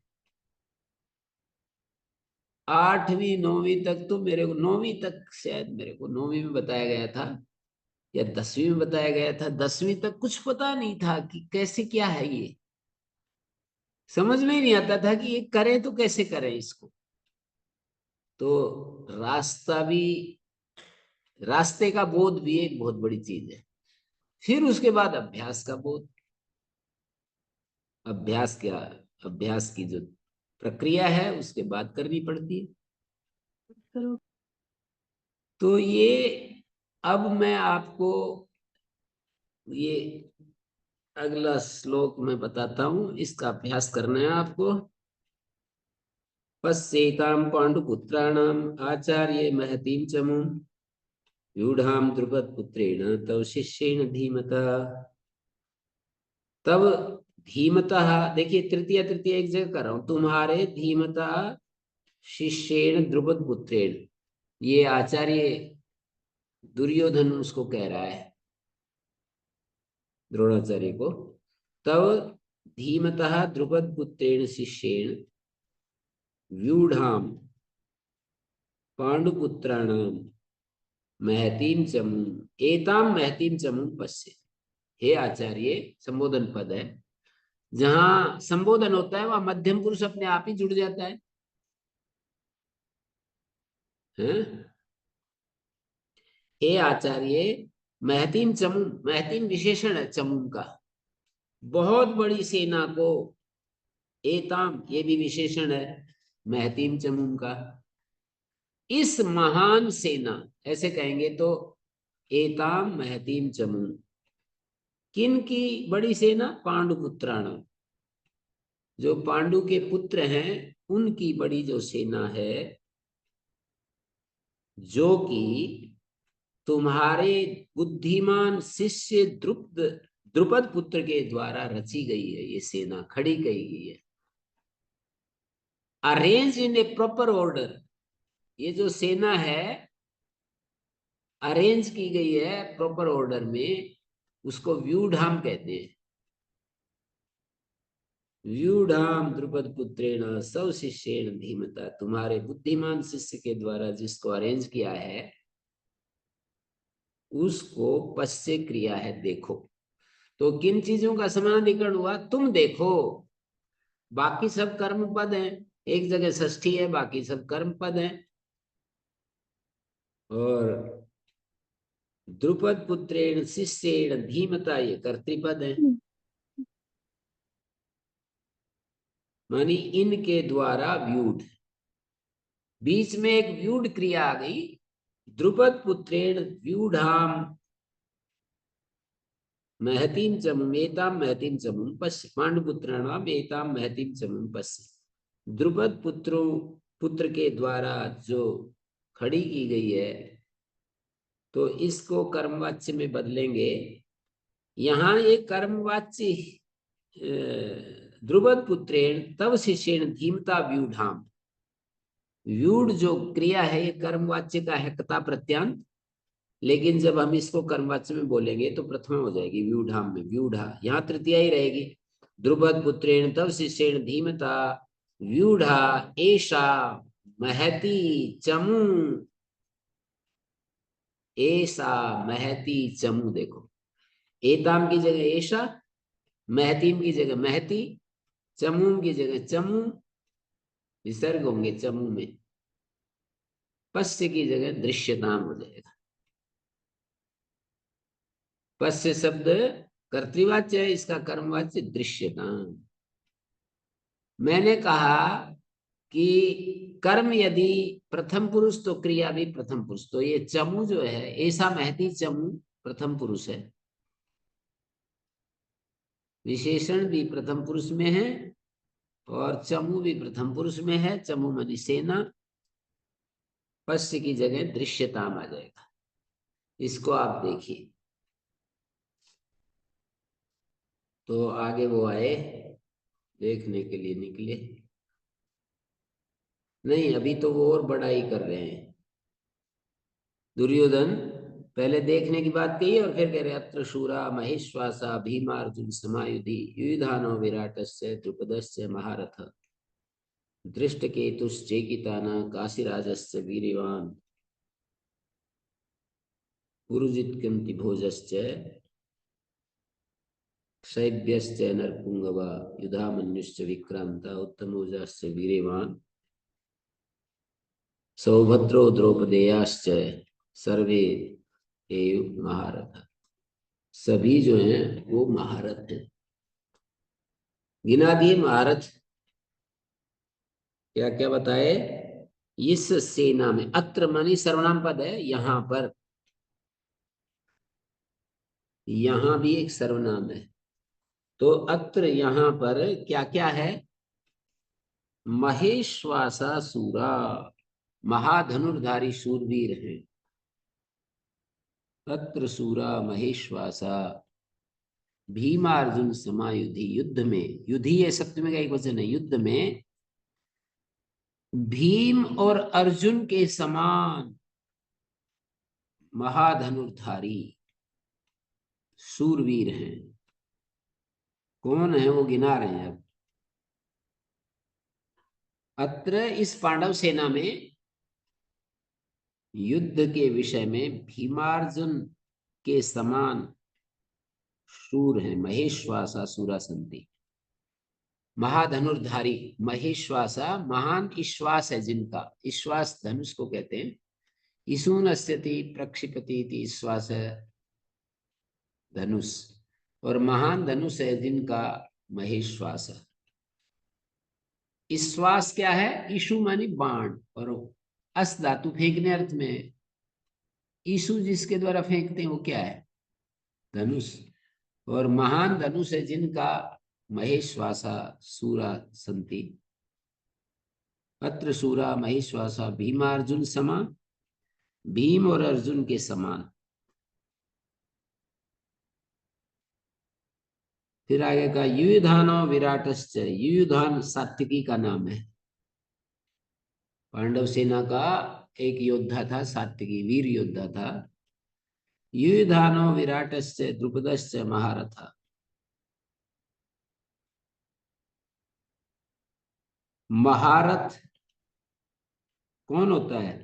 8वीं 9वीं तक तो मेरे को, 9वीं तक शायद मेरे को 9वीं में बताया गया था या 10वीं में बताया गया था। 10वीं तक कुछ पता नहीं था कि कैसे क्या है ये, समझ में ही नहीं आता था कि ये करें तो कैसे करें इसको। तो रास्ता भी, रास्ते का बोध भी एक बहुत बड़ी चीज है। फिर उसके बाद अभ्यास का बोध। अभ्यास क्या, अभ्यास की जो प्रक्रिया है उसके बाद करनी पड़ती है। करो। तो ये अब मैं आपको ये अगला श्लोक मैं बताता हूं, इसका अभ्यास करना है आपको। पश्येतां पांडुपुत्राणाम आचार्य महतीं चमूं व्यूढ़ां द्रुपदपुत्रेण तव शिष्येण धीमता। तब धीमतः, देखिए तृतीय तृतीय एक जगह कर रहा हूं, तुम्हारे धीमतः शिष्येण द्रुपदपुत्रेण। ये आचार्य दुर्योधन उसको कह रहा है, द्रोणाचार्य को। तब धीमतः द्रुपदपुत्रेण शिष्येण व्यूढ़ाम पांडुपुत्राणाम महतीम चमू एताम महतीम चमू पश्य। हे आचार्य, संबोधन पद है। जहां संबोधन होता है वहां मध्यम पुरुष अपने आप ही जुड़ जाता है, हैं? हे आचार्य महतीम चमू, महतीम विशेषण है चमू का, बहुत बड़ी सेना को। एताम ये भी विशेषण है महतीम चमू का। इस महान सेना, ऐसे कहेंगे तो एताम महतीम चमू। किन की बड़ी सेना? पांडुपुत्राणाम, जो पांडु के पुत्र हैं उनकी बड़ी जो सेना है। जो कि तुम्हारे बुद्धिमान शिष्य द्रुपद पुत्र के द्वारा रची गई है, ये सेना खड़ी की गई है। Arrange in A proper order, ये जो सेना है अरेंज की गई है प्रॉपर ऑर्डर में, उसको व्यूढ़ाम कहते हैं। व्यूढ़ाम द्रुपद पुत्रेण सव शिष्येण धीमता, तुम्हारे बुद्धिमान शिष्य के द्वारा जिसको अरेंज किया है उसको पश्य क्रिया है देखो। तो किन चीजों का समानाधिकरण हुआ, तुम देखो। बाकी सब कर्म पद हैं, एक जगह षष्ठी है, बाकी सब कर्म पद हैं। और द्रुपद पुत्रेण शिष्येण धीमता ये कर्तृपद है, मानी इनके द्वारा व्यूढ़। बीच में एक व्यूढ़ क्रिया आ गई, द्रुपद पुत्रेण व्यूढ़ाम महतीम चमुम एताम महतीम चमुम पश्य, पांडुपुत्राणाम एताम महतीम चमुम पश्य। द्रुपद पुत्र के द्वारा जो खड़ी की गई है, तो इसको कर्मवाच्य में बदलेंगे। यहाँ एक कर्मवाच्य द्रुपद पुत्रेण तव शिष्येण धीमता व्यूढ़ाम, व्यूढ़ जो क्रिया है ये कर्मवाच्य का है कता प्रत्यांत, लेकिन जब हम इसको कर्मवाच्य में बोलेंगे तो प्रथमा हो जाएगी व्यूढ़ाम में, व्यूढ़ा यहाँ तृतीया ही रहेगी। द्रुपद पुत्रेण तव शिष्येण धीमता व्यूढ़ा एषा महती चमू, एषा महती चमू। देखो एताम की जगह एषा, महतीम की जगह महती, चमूम की जगह चमू, विसर्ग होंगे चमू में, पश्य की जगह दृश्यताम हो जाएगा। पश्य शब्द कर्तृवाच्य है, इसका कर्मवाच्य दृश्यताम। मैंने कहा कि कर्म यदि प्रथम पुरुष तो क्रिया भी प्रथम पुरुष, तो ये चमू जो है ऐसा महती चमू प्रथम पुरुष है, विशेषण भी प्रथम पुरुष में है और चमू भी प्रथम पुरुष में है। चमू मनी सेना, पश्य की जगह दृश्यताम आ जाएगा। इसको आप देखिए। तो आगे वो आए देखने के लिए निकले, नहीं अभी तो वो और बड़ाई कर रहे हैं। दुर्योधन पहले देखने की बात कही और फिर कह रहे अत्र शूरा महेश्वासा भीमार्जुन समायुधि युधानो विराटस्य द्रुपदस्य महारथ दृष्टकेतुश्चेकिताना काशीराजस्य वीर्यवान पुरुजित्कन्ति भोजश्च शैब्यश्च नरपुंगव युधामन्युश्च विक्रांत उत्तमोजाश्च वीर्यवान सौभद्रो द्रौपदेयाश्च सर्वे एव महारथ। सभी जो हैं वो महारथ हैं। गिना दिए महारथ, क्या क्या बताए। इस सेना में, अत्र मानी सर्वनाम पद है, यहां पर, यहां भी एक सर्वनाम है। तो अत्र यहां पर क्या क्या है, महेश्वासा सूरा, महाधनुर्धारी शूरवीर हैं। अत्र सूरा महेश्वासा भीमार्जुन समायुधि, युद्ध में, युधि ये सप्तमी का एक वचन है, युद्ध में भीम और अर्जुन के समान महाधनुर्धारी शूरवीर हैं। कौन है वो गिना रहे हैं अब। अत्र इस पांडव सेना में युद्ध के विषय में भीमार्जुन के समान शूर हैं, महेश्वासा सूरा संति। महाधनुर्धारी, महेश्वासा महान ईश्वास है जिनका, ईश्वास धनुष को कहते हैं। ईशून अस्यति प्रक्षिपति ईश्वास है धनुष, और महान धनुष है जिनका महेश्वास है। ईश्वास क्या है, ईशु मानी बाण, और अस धातु फेंकने अर्थ में, ईशु जिसके द्वारा फेंकते हैं वो क्या है, धनुष। और महान धनुष है जिनका महेश्वासा सूरा संति। अत्र सूरा महेश्वासा भीमार्जुन समा भीम और अर्जुन के समान। फिर आगे का युयुधानो विराटश्च, युयुधान सात्विकी का नाम है। पांडव सेना का एक योद्धा था, सात्विकी वीर योद्धा था। युयुधानो विराटश्च द्रुपदश्च महारथा। महारथ कौन होता है?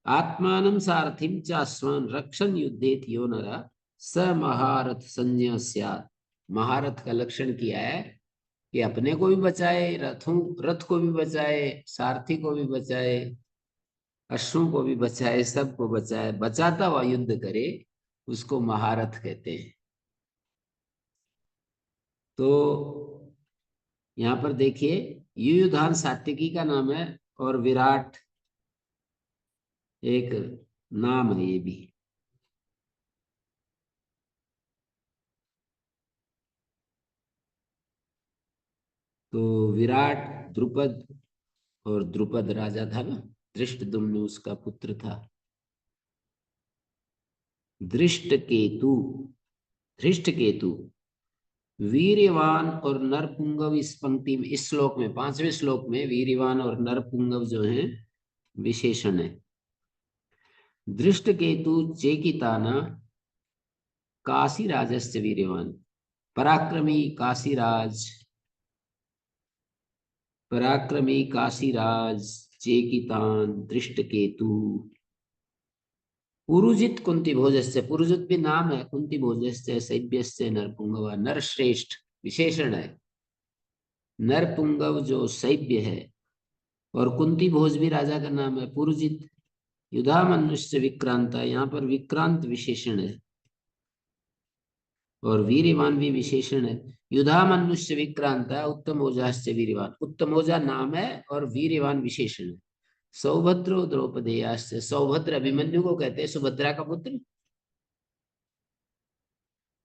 आत्मानं सारथिम च अश्वान रक्षण युद्धेत यो नरा स महारथ संज्ञा स्यात्। महारथ का लक्षण किया है कि अपने को भी बचाए, रथ को भी बचाए, सारथी को भी बचाए, अश्वों को भी बचाए, सबको बचाए, बचाता हुआ युद्ध करे, उसको महारथ कहते हैं। तो यहाँ पर देखिए, युयुधान सात्विकी का नाम है और विराट एक नाम है ये भी। तो विराट द्रुपद, और द्रुपद राजा था ना, धृष्टद्युम्न उसका पुत्र था। धृष्टकेतु, धृष्टकेतु वीर्यवान और नरपुंगव। इस पंक्ति में, इस श्लोक में, पांचवें श्लोक में वीर्यवान और नरपुंगव जो है विशेषण है। धृष्टकेतु चेकिताना काशीराजस्य वीर्यवान। पराक्रमी काशीराज, पराक्रमी काशीराज चेकितान दृष्टकेतु। पुरुजित कुंती भोजस्य, पुरुजित भी नाम है, कुंती भोजस्य सैभ्यस्य नरपुंगव, नरश्रेष्ठ विशेषण है। नरपुंगव जो सैभ्य है, और कुंती भोज भी राजा का नाम है। पुरुजित युधामन्युश्च विक्रांता, यहाँ पर विक्रांत विशेषण है, और वीर्यवान भी विशेषण है। युधामन्युश्च विक्रांता उत्तम ओजाश्च वीर्यवान, उत्तम ओजा नाम है और वीर्यवान विशेषण है। सौभद्रो द्रौपदेयाश्च, सौभद्र अभिमन्यु को कहते हैं, सुभद्रा का पुत्र,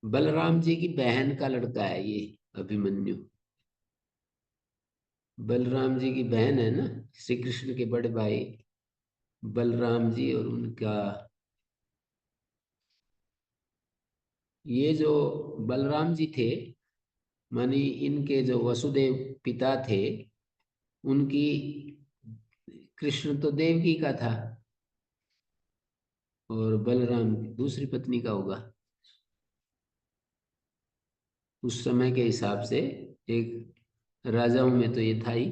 बलराम जी की बहन का लड़का है ये अभिमन्यु। बलराम जी की बहन है ना, श्री कृष्ण के बड़े भाई बलराम जी, और उनका ये जो बलराम जी थे, मानी इनके जो वसुदेव पिता थे, उनकी, कृष्ण तो देवकी का था, और बलराम दूसरी पत्नी का होगा उस समय के हिसाब से। एक राजाओं में तो ये था ही,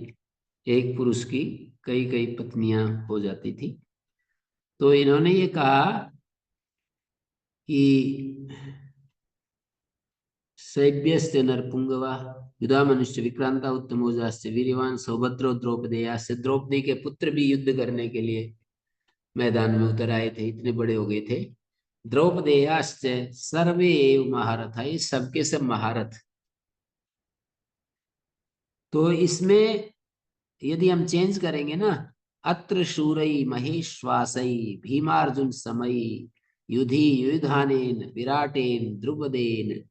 एक पुरुष की कई कई पत्नियां हो जाती थी। तो इन्होंने ये कहा कि सैभ्यस्य नरपुंगवा युधामनुष्य विक्रांता उत्तमोजास्य वीर्यवान सौभद्रो द्रौपदेयास्य, द्रौपदी के पुत्र भी युद्ध करने के लिए मैदान में उतर आए थे, इतने बड़े हो गए थे। द्रौपदेयाश्च सर्वे एव महारथ, ये सबके सब महारथ। तो इसमें यदि हम चेंज करेंगे ना, अत्र शूरई महेश्वासई भीमार्जुन समई युधि युधानेन विराटेन द्रुपदेन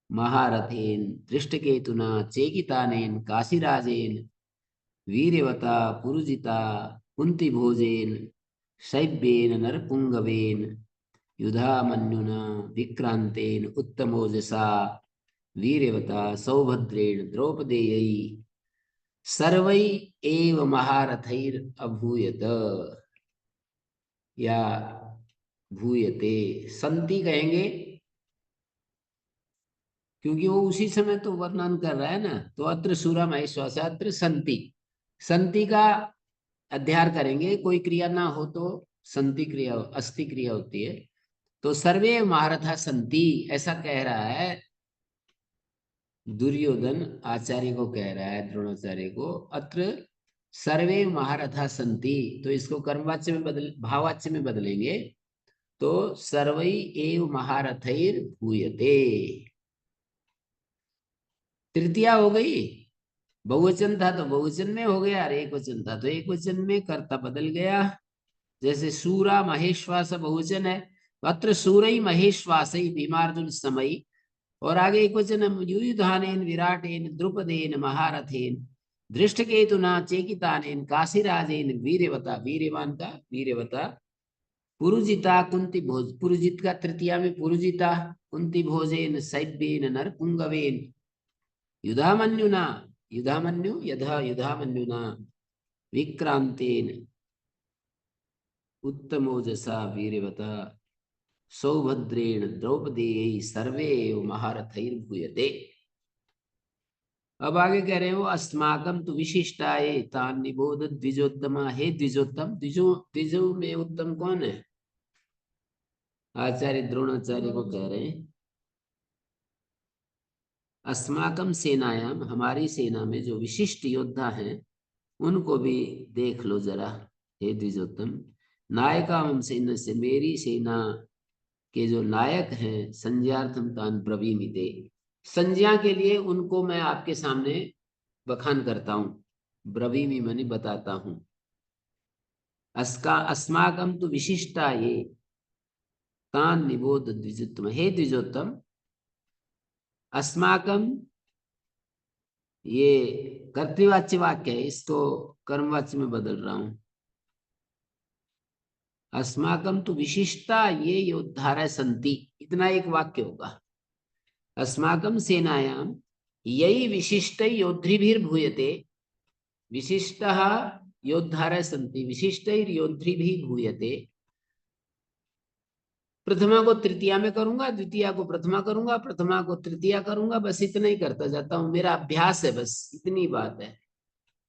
महारथेन दृष्टकेतुना चेकितानेन काशीराजेन वीर्यवता पुरुजिता कुंतीभोजेन शैब्येन नरपुंगवेन युधामन्युना विक्रांतेन उत्तमोजसा वीर्यवता सौभद्रेण द्रौपदेयै सर्वै एव महारथैर अभूयत, या भूयते, संति कहेंगे क्योंकि वो उसी समय तो वर्णन कर रहा है ना। तो अत्र शूरा महेश्वास, अत्र संति, संति का अध्यार करेंगे, कोई क्रिया ना हो तो संति क्रिया, अस्थि क्रिया होती है। तो सर्वे महारथा संति, ऐसा कह रहा है दुर्योधन, आचार्य को कह रहा है, द्रोणाचार्य को। अत्र सर्वे महारथा संति, तो इसको कर्मवाच्य में बदल, भाववाच्य में बदलेंगे, तो सर्वै एव महारथैर भूयते। तृतीया हो गई, बहुवचन था तो बहुवचन में हो गया, और एक वचन था तो एक वचन में कर्ता बदल गया। जैसे सूरा महेश्वास बहुवचन है, अत्र सूरई महेश्वासई भीमार्जुन समई, और आगे एक वचन है युयुधानेन विराटेन द्रुपदेन महारथेन दृष्टकेतुना चेकितानेन काशीराजेन वीर्यवता, वीर्यवान का वीर्यवता पुरुजिता कुंती भोज, पुरुजित का तृतीया में पुरुजिता कुंती भोजेन सैब्येन नरपुंगवेन युधामन्युना, युधामन्यु यथा युधामन्युना विक्रांतेन उत्तमोजसा वीरवता सौभद्रेण द्रौपदेयै सर्वे एव महारथैर्भूयते। अब आगे कह रहे हो अस्माकं तु विशिष्टाये तान निबोध द्विजोत्तमा, हे द्विजोत्तम, द्विजो में उत्तम कौन है? आचार्य द्रोणाचार्य को कह रहे हैं अस्माकं सेनायाम, हमारी सेना में जो विशिष्ट योद्धा हैं उनको भी देख लो जरा हे द्विजोत्तम। नायका सेना से, मेरी सेना के जो नायक हैं संज्ञार्थम तान ब्रवीमिते, संज्ञा के लिए उनको मैं आपके सामने बखान करता हूं। ब्रवीमि माने बताता हूं। अस्माकं तो विशिष्टा ये तान निबोध द्विजोत्तम, हे द्विजोत्तम अस्माकं, ये कर्तृवाच्य वाक्य है, इसको कर्मवाच्य में बदल रहा हूं। अस्माकं तो विशिष्टा ये योद्धारः सन्ति, इतना एक वाक्य होगा। अस्माकं सेनायाम यही विशिष्ट योद्धिभिर्भूयते, विशिष्टः योद्धारः सन्ति विशिष्टैर्योद्धिभिः भूयते। प्रथमा को तृतीया में करूंगा, द्वितीया को प्रथमा करूंगा, प्रथमा को तृतीया करूंगा, बस इतना ही करता जाता हूं। मेरा अभ्यास है, बस इतनी बात है।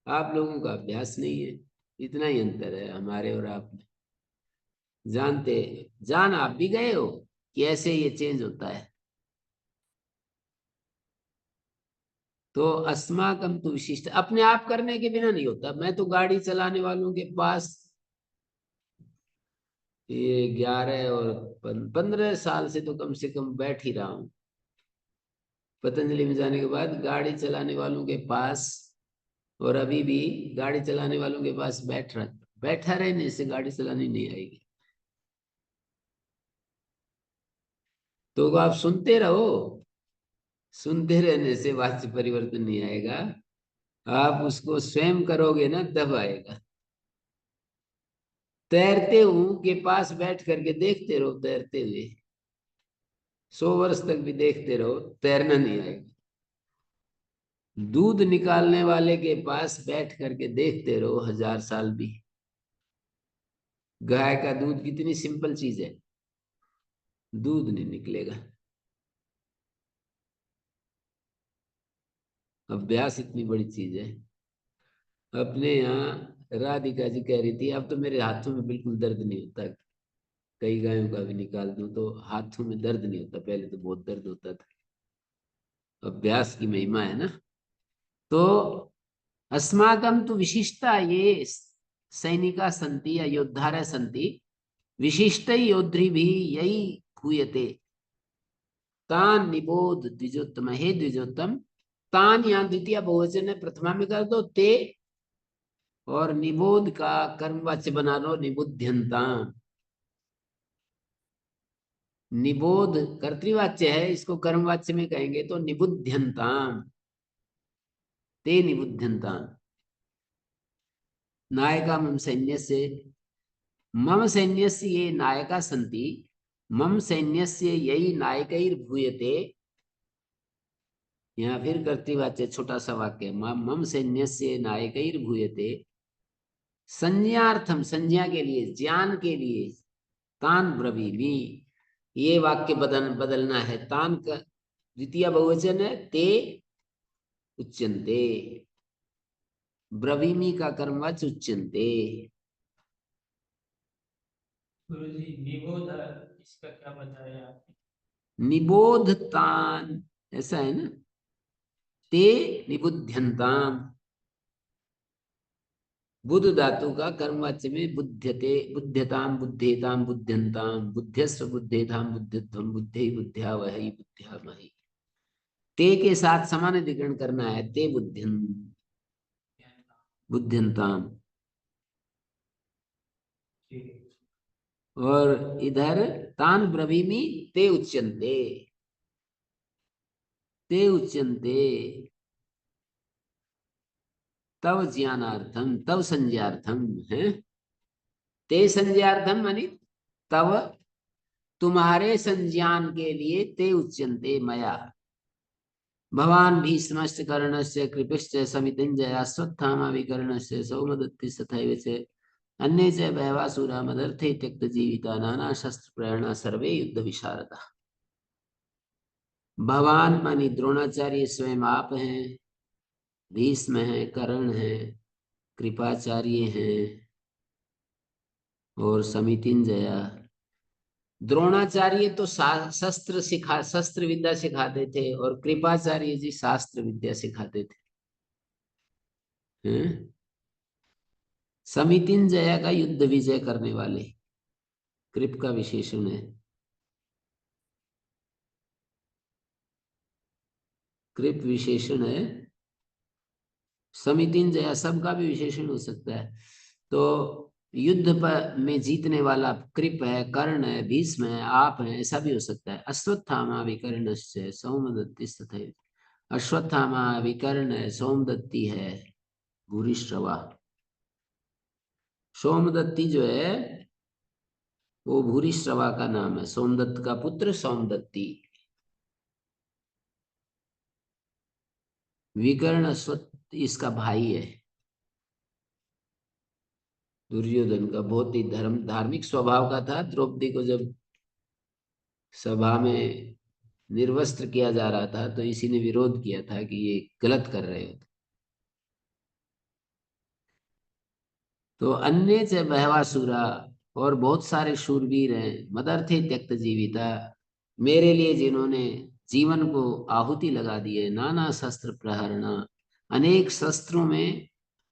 आप लोगों का अभ्यास नहीं है, इतना ही अंतर है हमारे और आप में। जानते जान आप भी गए हो कि ऐसे ये चेंज होता है। तो अस्माकं तो विशिष्ट अपने आप करने के बिना नहीं होता। मैं तो गाड़ी चलाने वालों के पास ये 11 और 15 साल से तो कम से कम बैठ ही रहा हूं। पतंजलि में जाने के बाद गाड़ी चलाने वालों के पास, और अभी भी गाड़ी चलाने वालों के पास बैठा रहने से गाड़ी चलानी नहीं आएगी। तो आप सुनते रहो, सुनते रहने से वाच्य परिवर्तन नहीं आएगा। आप उसको स्वयं करोगे ना तब आएगा। तैरते हूं के पास बैठ करके देखते रहो तैरते हुए, 100 वर्ष तक भी देखते रहो, तैरना नहीं आएगा। दूध निकालने वाले के पास बैठ करके देखते रहो 1000 साल भी, गाय का दूध कितनी सिंपल चीज है, दूध नहीं निकलेगा। अभ्यास इतनी बड़ी चीज है। अपने यहाँ राधिका जी कह रही थी अब तो मेरे हाथों में बिल्कुल दर्द नहीं होता, कई गायों का भी निकाल दूं तो हाथों में दर्द नहीं होता, पहले तो बहुत दर्द होता था। अभ्यास की महिमा है ना। तो अस्माकं तो विशिष्टा ये सैनिका संति या योद्धारः संति विशिष्ट योद्धी भी यही भूयते तान निबोध द्विजोत्तम, हे द्विजोत्तम। तान यहाँ द्वितीय बहुवचन है, प्रथमा में कर दो ते, और निबोध का कर्मवाच्य बना लो निबुध्यंता। निबोध कर्तृवाच्य है, इसको कर्मवाच्य में कहेंगे तो निबुध्यंताम, ते निबुध्यंताम। नायका मम सैन्यस्य, मम सैन्यस्य ये नायका सन्ति, मम सैन्यस्य यही नायकैर्भूयते। यहाँ फिर कर्तृवाच्य छोटा सा वाक्य, मम सैन्यस्य नायकैर्भूयते संज्ञार्थम, संज्ञा के लिए, ज्ञान के लिए, तान ब्रवीमि, ये वाक्य बदलना है। तान का द्वितीय बहुवचन है ते उच्यन्ते, ब्रवीमि का कर्मवाच्य उच्यन्ते। गुरुजी निबोध इसका क्या बताया आपने? निबोध तान, ऐसा है ना, ते निबुध्यंताम। बुद्ध धातु का कर्मवाच्य में बुध्यते, बुध्यताम, बुद्धेताम, बुध्यंताम, बुद्ध्यस्व, बुद्धेताम, बुद्धित्वम, बुद्धि, बुद्ध्या वही, बुद्ध्या मही। ते के साथ समानाधिकरण करना है, ते बुद्ध्यन, बुद्ध्यंताम। और इधर तान ब्रवीमि ते उच्यन्ते, ते उच्यन्ते तव ज्ञानार्थम, तव संज्ञार्थम है। ते संज्ञार्थम मानी तब तुम्हारे संज्ञान के लिए ते उच्यन्ते मया। भवान भीष्मश्च कर्णस्य कृपश्च समितिञ्जय अश्वत्थामा विकर्णस्य सौमदत्तिस्तथैव च अन्ये च बहवासुरा मदर्थे त्यक्तजीविता नाना शस्त्र प्रेरणा सर्वे युद्ध विशारदा। भगवान मानी द्रोणाचार्य स्वयं आप हैं, भीष्म हैं, कर्ण हैं, कृपाचार्य हैं और समितिंजया। द्रोणाचार्य तो शस्त्र विद्या सिखाते थे और कृपाचार्य जी शास्त्र विद्या सिखाते थे। समितिंजया का युद्ध विजय करने वाले कृप का विशेषण है। कृप विशेषण है, समितिंजया सबका भी विशेषण हो सकता है। तो युद्ध पर में जीतने वाला कृप है, कर्ण है, भीष्म है, आप हैं, ऐसा भी हो सकता है। अश्वत्थामा विकर्णस्य सौमदत्ति तथैव। अश्वत्थामा विकर्ण है, सोमदत्ती है, भूरिश्रवा। सोमदत्ती जो है वो भूरिश्रवा का नाम है, सोमदत्त का पुत्र सोमदत्ती। विकर्ण अश्वत्थ इसका भाई है। दुर्योधन का बहुत ही धार्मिक स्वभाव का था। द्रौपदी को जब सभा में निर्वस्त्र किया जा रहा था तो इसी ने विरोध किया था कि ये गलत कर रहे हो। तो अन्य च बहवासुरा, और बहुत सारे शूरवीर हैं, मदर्थे त्यक्त जीविता, मेरे लिए जिन्होंने जीवन को आहुति लगा दी है। नाना शस्त्र प्रहरणा, अनेक शस्त्रों में,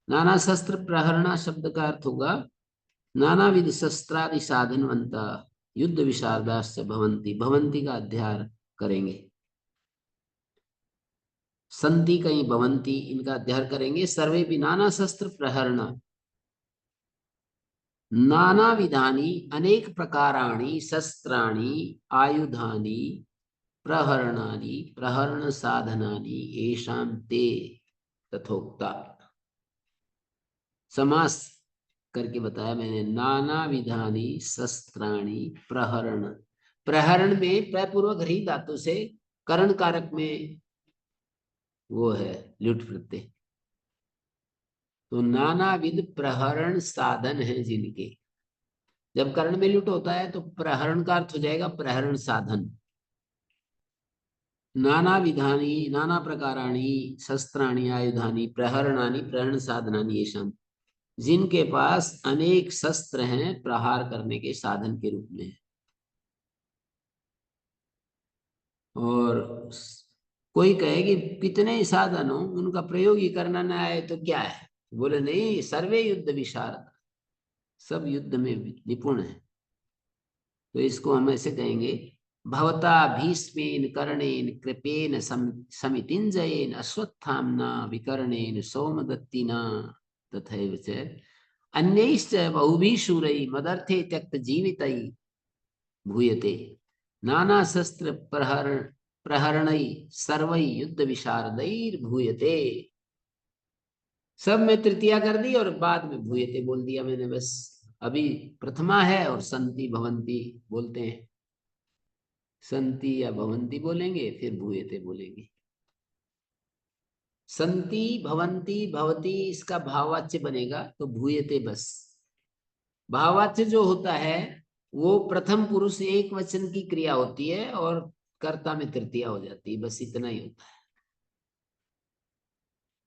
नाना शस्त्र प्रहरणा शब्द का अर्थ होगा नानाविध शस्त्रादि साधनवंता युद्ध विशारदाश्च भवंती। भवंती का अध्ययन करेंगे, संति कहीं भवंती, इनका अध्ययन करेंगे। सर्वे भी नाना शस्त्र प्रहरणा, नाना विधानी अनेक प्रकाराणि शस्त्राणि आयुधानि प्रहरणानि प्रहरण साधनानि येषां ते तथोक्ता। समास करके बताया मैंने, नाना विधानी शस्त्राणि प्रहरण। प्रहरण में प्रपूर्वक ह्री धातु से करण कारक में वो है लुट प्रत्यय। तो नानाविध प्रहरण साधन है जिनके, जब कर्ण में लुट होता है तो प्रहरण का अर्थ हो जाएगा प्रहरण साधन। नाना विधानी नाना प्रकाराणि शस्त्राणि आयुधानि प्रहरणानि प्रहरण साधनानि येषां, जिनके पास अनेक शस्त्र हैं प्रहार करने के साधन के रूप में। और कोई कहे कि कितने ही साधन हो, उनका प्रयोग ही करना न आए तो क्या है? बोले नहीं, सर्वे युद्ध विशारद, सब युद्ध में निपुण है। तो इसको हम ऐसे कहेंगे, भवता भीष्मेन कर्णेन कृपेन समितिंजयेन अश्वत्थाम्ना विकर्णेन सोमदत्तिना तथैव च अन्यैश्च बहुभिः शूरैः मदर्थे त्यक्त जीवितैः भूयते नाना शस्त्र प्रहरणै सर्वै युद्ध विशारदैर भूयते। सब में तृतीया कर दी और बाद में भूयते बोल दिया मैंने बस। अभी प्रथमा है और संति भवंती बोलते हैं। संति या भवंती बोलेंगे, फिर भूयते बोलेंगे। संति भवंती भवती इसका भाववाच्य बनेगा तो भूयते बस। भाववाच्य जो होता है वो प्रथम पुरुष एक वचन की क्रिया होती है और कर्ता में तृतीया हो जाती है, बस इतना ही होता है।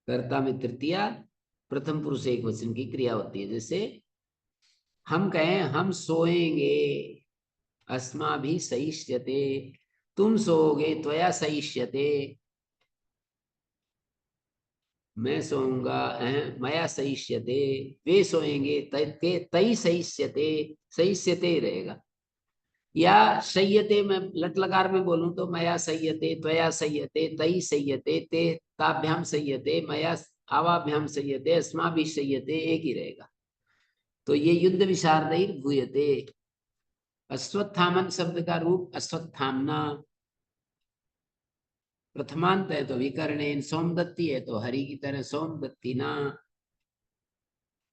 कर्ता में तृतीया, प्रथम पुरुष एक वचन की क्रिया होती है। जैसे हम कहें हम सोएंगे, अस्माभिः सहिष्यते, तुम सोओगे त्वया सहिष्यते, मैं सोऊंगा मया सहिष्यते, वे सोएंगे तई सहिष्यते, सहिष्यते रहेगा। या सह्यते में लट लकार में बोलूं तो मया सह्यते, त्वया सह्यते, तई सह्यते, ते ताभ्याम सह्यते, मया आवाभ्याम सह्यते, अस्माभिः सह्यते, एक ही रहेगा। तो ये युद्ध विशारदैर भूयते। अश्वत्थामन शब्द का रूप अश्वत्थामना, प्रथमांत है तो विकर्णेन, सोमदत्ती है तो हरि की तरह सोमदत्ती ना।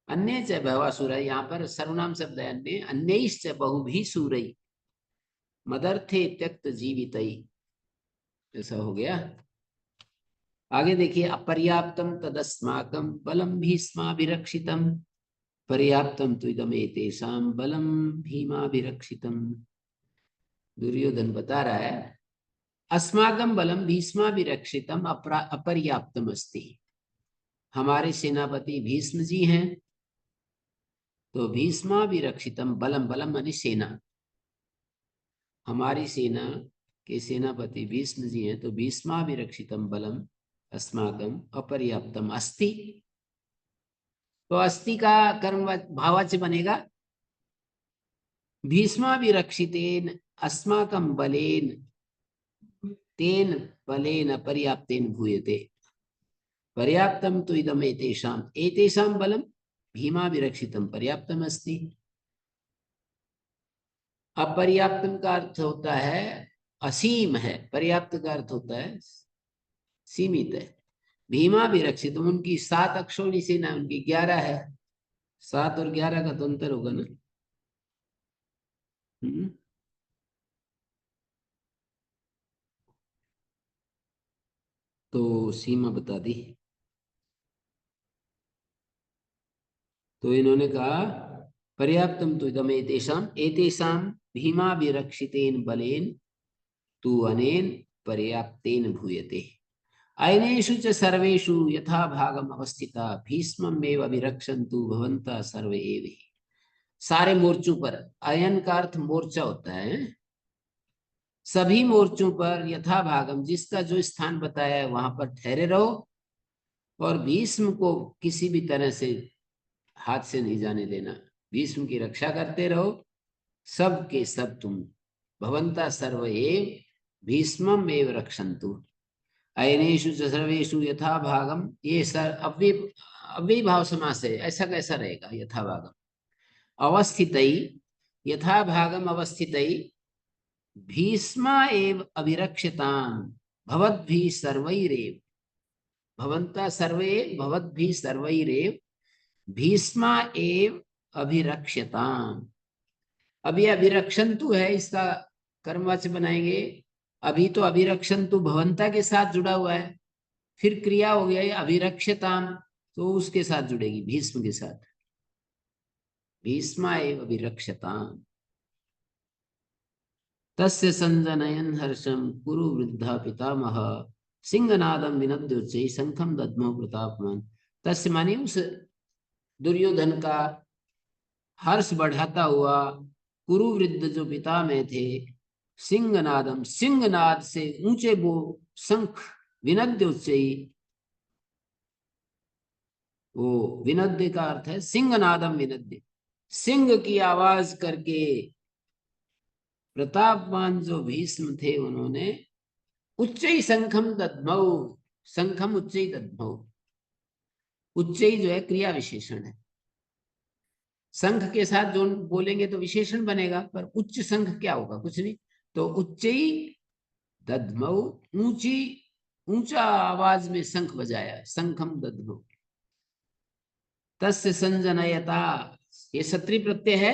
अन्य च बहवासुरई, यहाँ पर सर्वनाम शब्द है अन्य, अन्यैश्च बहुभी सूरई मदर्थे त्यक्त जीवितई, ऐसा हो गया। आगे देखिए, अपर्याप्तम तदस्माकं बलम भीष्माभिरक्षितम, पर्याप्तम तो इदमेतेषां बलम भीमाभिरक्षितम। दुर्योधन बता रहा है अस्माकं बलम भीष्माभिरक्षितम अपर्याप्तम अस्ति, हमारे सेनापति भीष्म जी हैं, तो भीष्माभिरक्षितम बलम, बलम मानी सेना, हमारी सेना के सेनापति भीष्म जी हैं, तो भीष्माभिरक्षितम बलम अस्माकं अपर्याप्तम अस्ति, तो अस्ति का कर्म भाववाच्य बनेगा भीष्माभिरक्षितेन अस्माकं बलेन तेन बलेन पर्याप्तेन भूयते, पर्याप्तम तो इदम एतेषाम, एतेषाम बलम भीमाभिरक्षितम पर्याप्तम अस्ति। अपर्याप्तम का अर्थ होता है असीम है, पर्याप्त का अर्थ होता है सीमित है। भीमाभिरक्षित, उनकी 7 अक्षौणी सेना, उनकी 11 है, 7 और 11 का तो अंतर होगा ना। तो सीमा बता दी, तो इन्होंने कहा पर्याप्तम तो इदम एतेषाम, एतेषाम भीमाभिरक्षितेन बलेन तु अनेन पर्याप्तेन भूयते, अयनेषु च सर्वेषु यथा भागम अवस्थिता भीष्ममेव अभिरक्षन्तु भवन्तः सर्वे एव हि। सारे मोर्चों पर, अयन का अर्थ मोर्चा होता है, सभी मोर्चों पर यथा भागम, जिसका जो स्थान बताया है वहां पर ठहरे रहो, और भीष्म को किसी भी तरह से हाथ से नहीं जाने देना, भीष्म की रक्षा करते रहो, सब के सब तुम, भवन्तः सर्व एव भीष्मम एव रक्षन्तु, अयनेषु च सर्वेषु यथा भागम, ये सर अव्यय, अव्यय भाव समास है, ऐसा कैसा रहेगा यथा भागम, अवस्थितई, यथा भागम अवस्थितई भीष्मा एव अभिरक्षताम भवद्भिः सर्वैरेव, भवन्तः सर्वे भवद्भिः सर्वैरेव भीष्मा एव अभिरक्षताम। अब ये अभिरक्षन्तु है, इसका कर्मवाच्य बनाएंगे, अभी तो अभिरक्षन्तु भवंता के साथ जुड़ा हुआ है, फिर क्रिया हो गया ये अभिरक्षताम, तो उसके साथ जुड़ेगी भीष्म के साथ, भीष्मा एव अभिरक्षताम। तस्य संजनयन हर्षम कुरु वृद्धा पितामह सिंहनादम विनद्योच्चै शंखम दद्मो प्रतापमान। तस्य माने उस दुर्योधन का हर्ष बढ़ाता हुआ कुरु वृद्ध जो पितामह थे, सिंहनादम, सिंहनाद से ऊंचे वो शंख, विनद्योच्चै, वो विनद्य का अर्थ है सिंहनादम विनद्य, सिंह की आवाज करके प्रतापवान जो भीष्म थे उन्होंने उच्चई शंखम दद्मौ, शंखम उच्चई दद्मौ, उच्चई जो है क्रिया विशेषण है, शंख के साथ जो बोलेंगे तो विशेषण बनेगा, पर उच्च शंख क्या होगा, कुछ नहीं, तो उच्चई दद्मौ, ऊंची ऊंचा आवाज में शंख बजाया, शंखम दद्मौ। तस्य संजनयता, ये सत्री प्रत्यय है,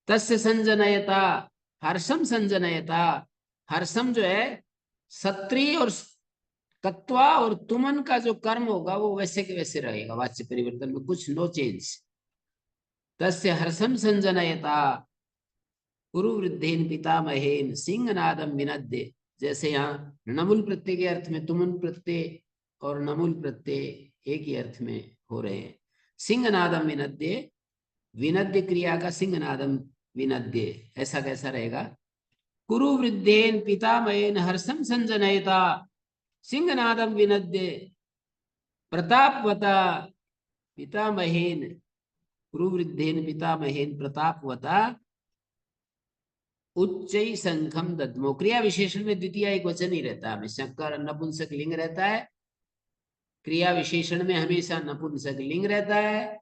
तस्य संजनयता हर्षम संजनयता, हर्षम जो है सत्री और कत्वा और तुमन का जो कर्म होगा वो वैसे के वैसे रहेगा, वाच्य परिवर्तन में कुछ नो चेंज। तस्य हर्षम संजनयता कुरु वृद्धेन पितामहेन सिंहनादम विनद्य, जैसे यहाँ नमुल प्रत्यय के अर्थ में तुमन प्रत्यय और नमुल प्रत्यय एक ही अर्थ में हो रहे हैं। सिंहनादम विनद्य, विनद्य क्रिया का सिंहनादम विनद्य, ऐसा कैसा रहेगा, कुरु वृद्धेन पितामहेन हर्षम संजनयता सिंहनादम विनद्य प्रतापवता पितामहेन, कुरुवृद्धेन पितामहेन प्रतापवता उच्चई शंखम दद्मो। क्रिया विशेषण में द्वितीय एक वचन ही रहता है हमेशा, कर नपुंसक लिंग रहता है, क्रिया विशेषण में हमेशा नपुंसक लिंग रहता है,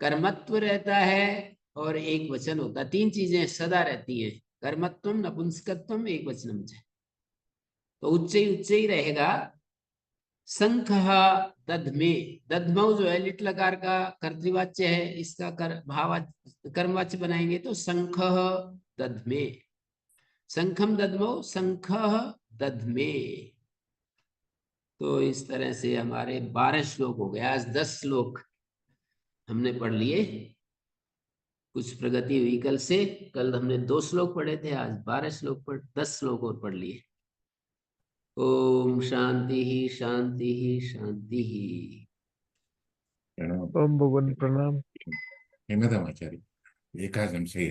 कर्मत्व रहता है और एक वचन होता है, 3 चीजें सदा रहती हैं, कर्मत्वम नपुंसकत्वम एक वचनम, तो उच्च ही रहेगा शंखः दध्मे, दध्मौ जो है लिट लकार का कर्तृवाच्य है, इसका भाववाच्य कर्मवाच्य बनाएंगे तो शंखः दध्मे, शंखम दध्मौ शंखः दध्मे। तो इस तरह से हमारे 12 श्लोक हो गए। आज 10 श्लोक हमने पढ़ लिए, कुछ प्रगति हुई कल से। कल हमने 2 श्लोक पढ़े थे, आज 12 श्लोक पढ़ 10 श्लोक और पढ़ लिए। ओम शांति ही शांति ही शांति ही। प्रणाम। ओम भगवान प्रणाम। हेमदमाचार्य एकादश है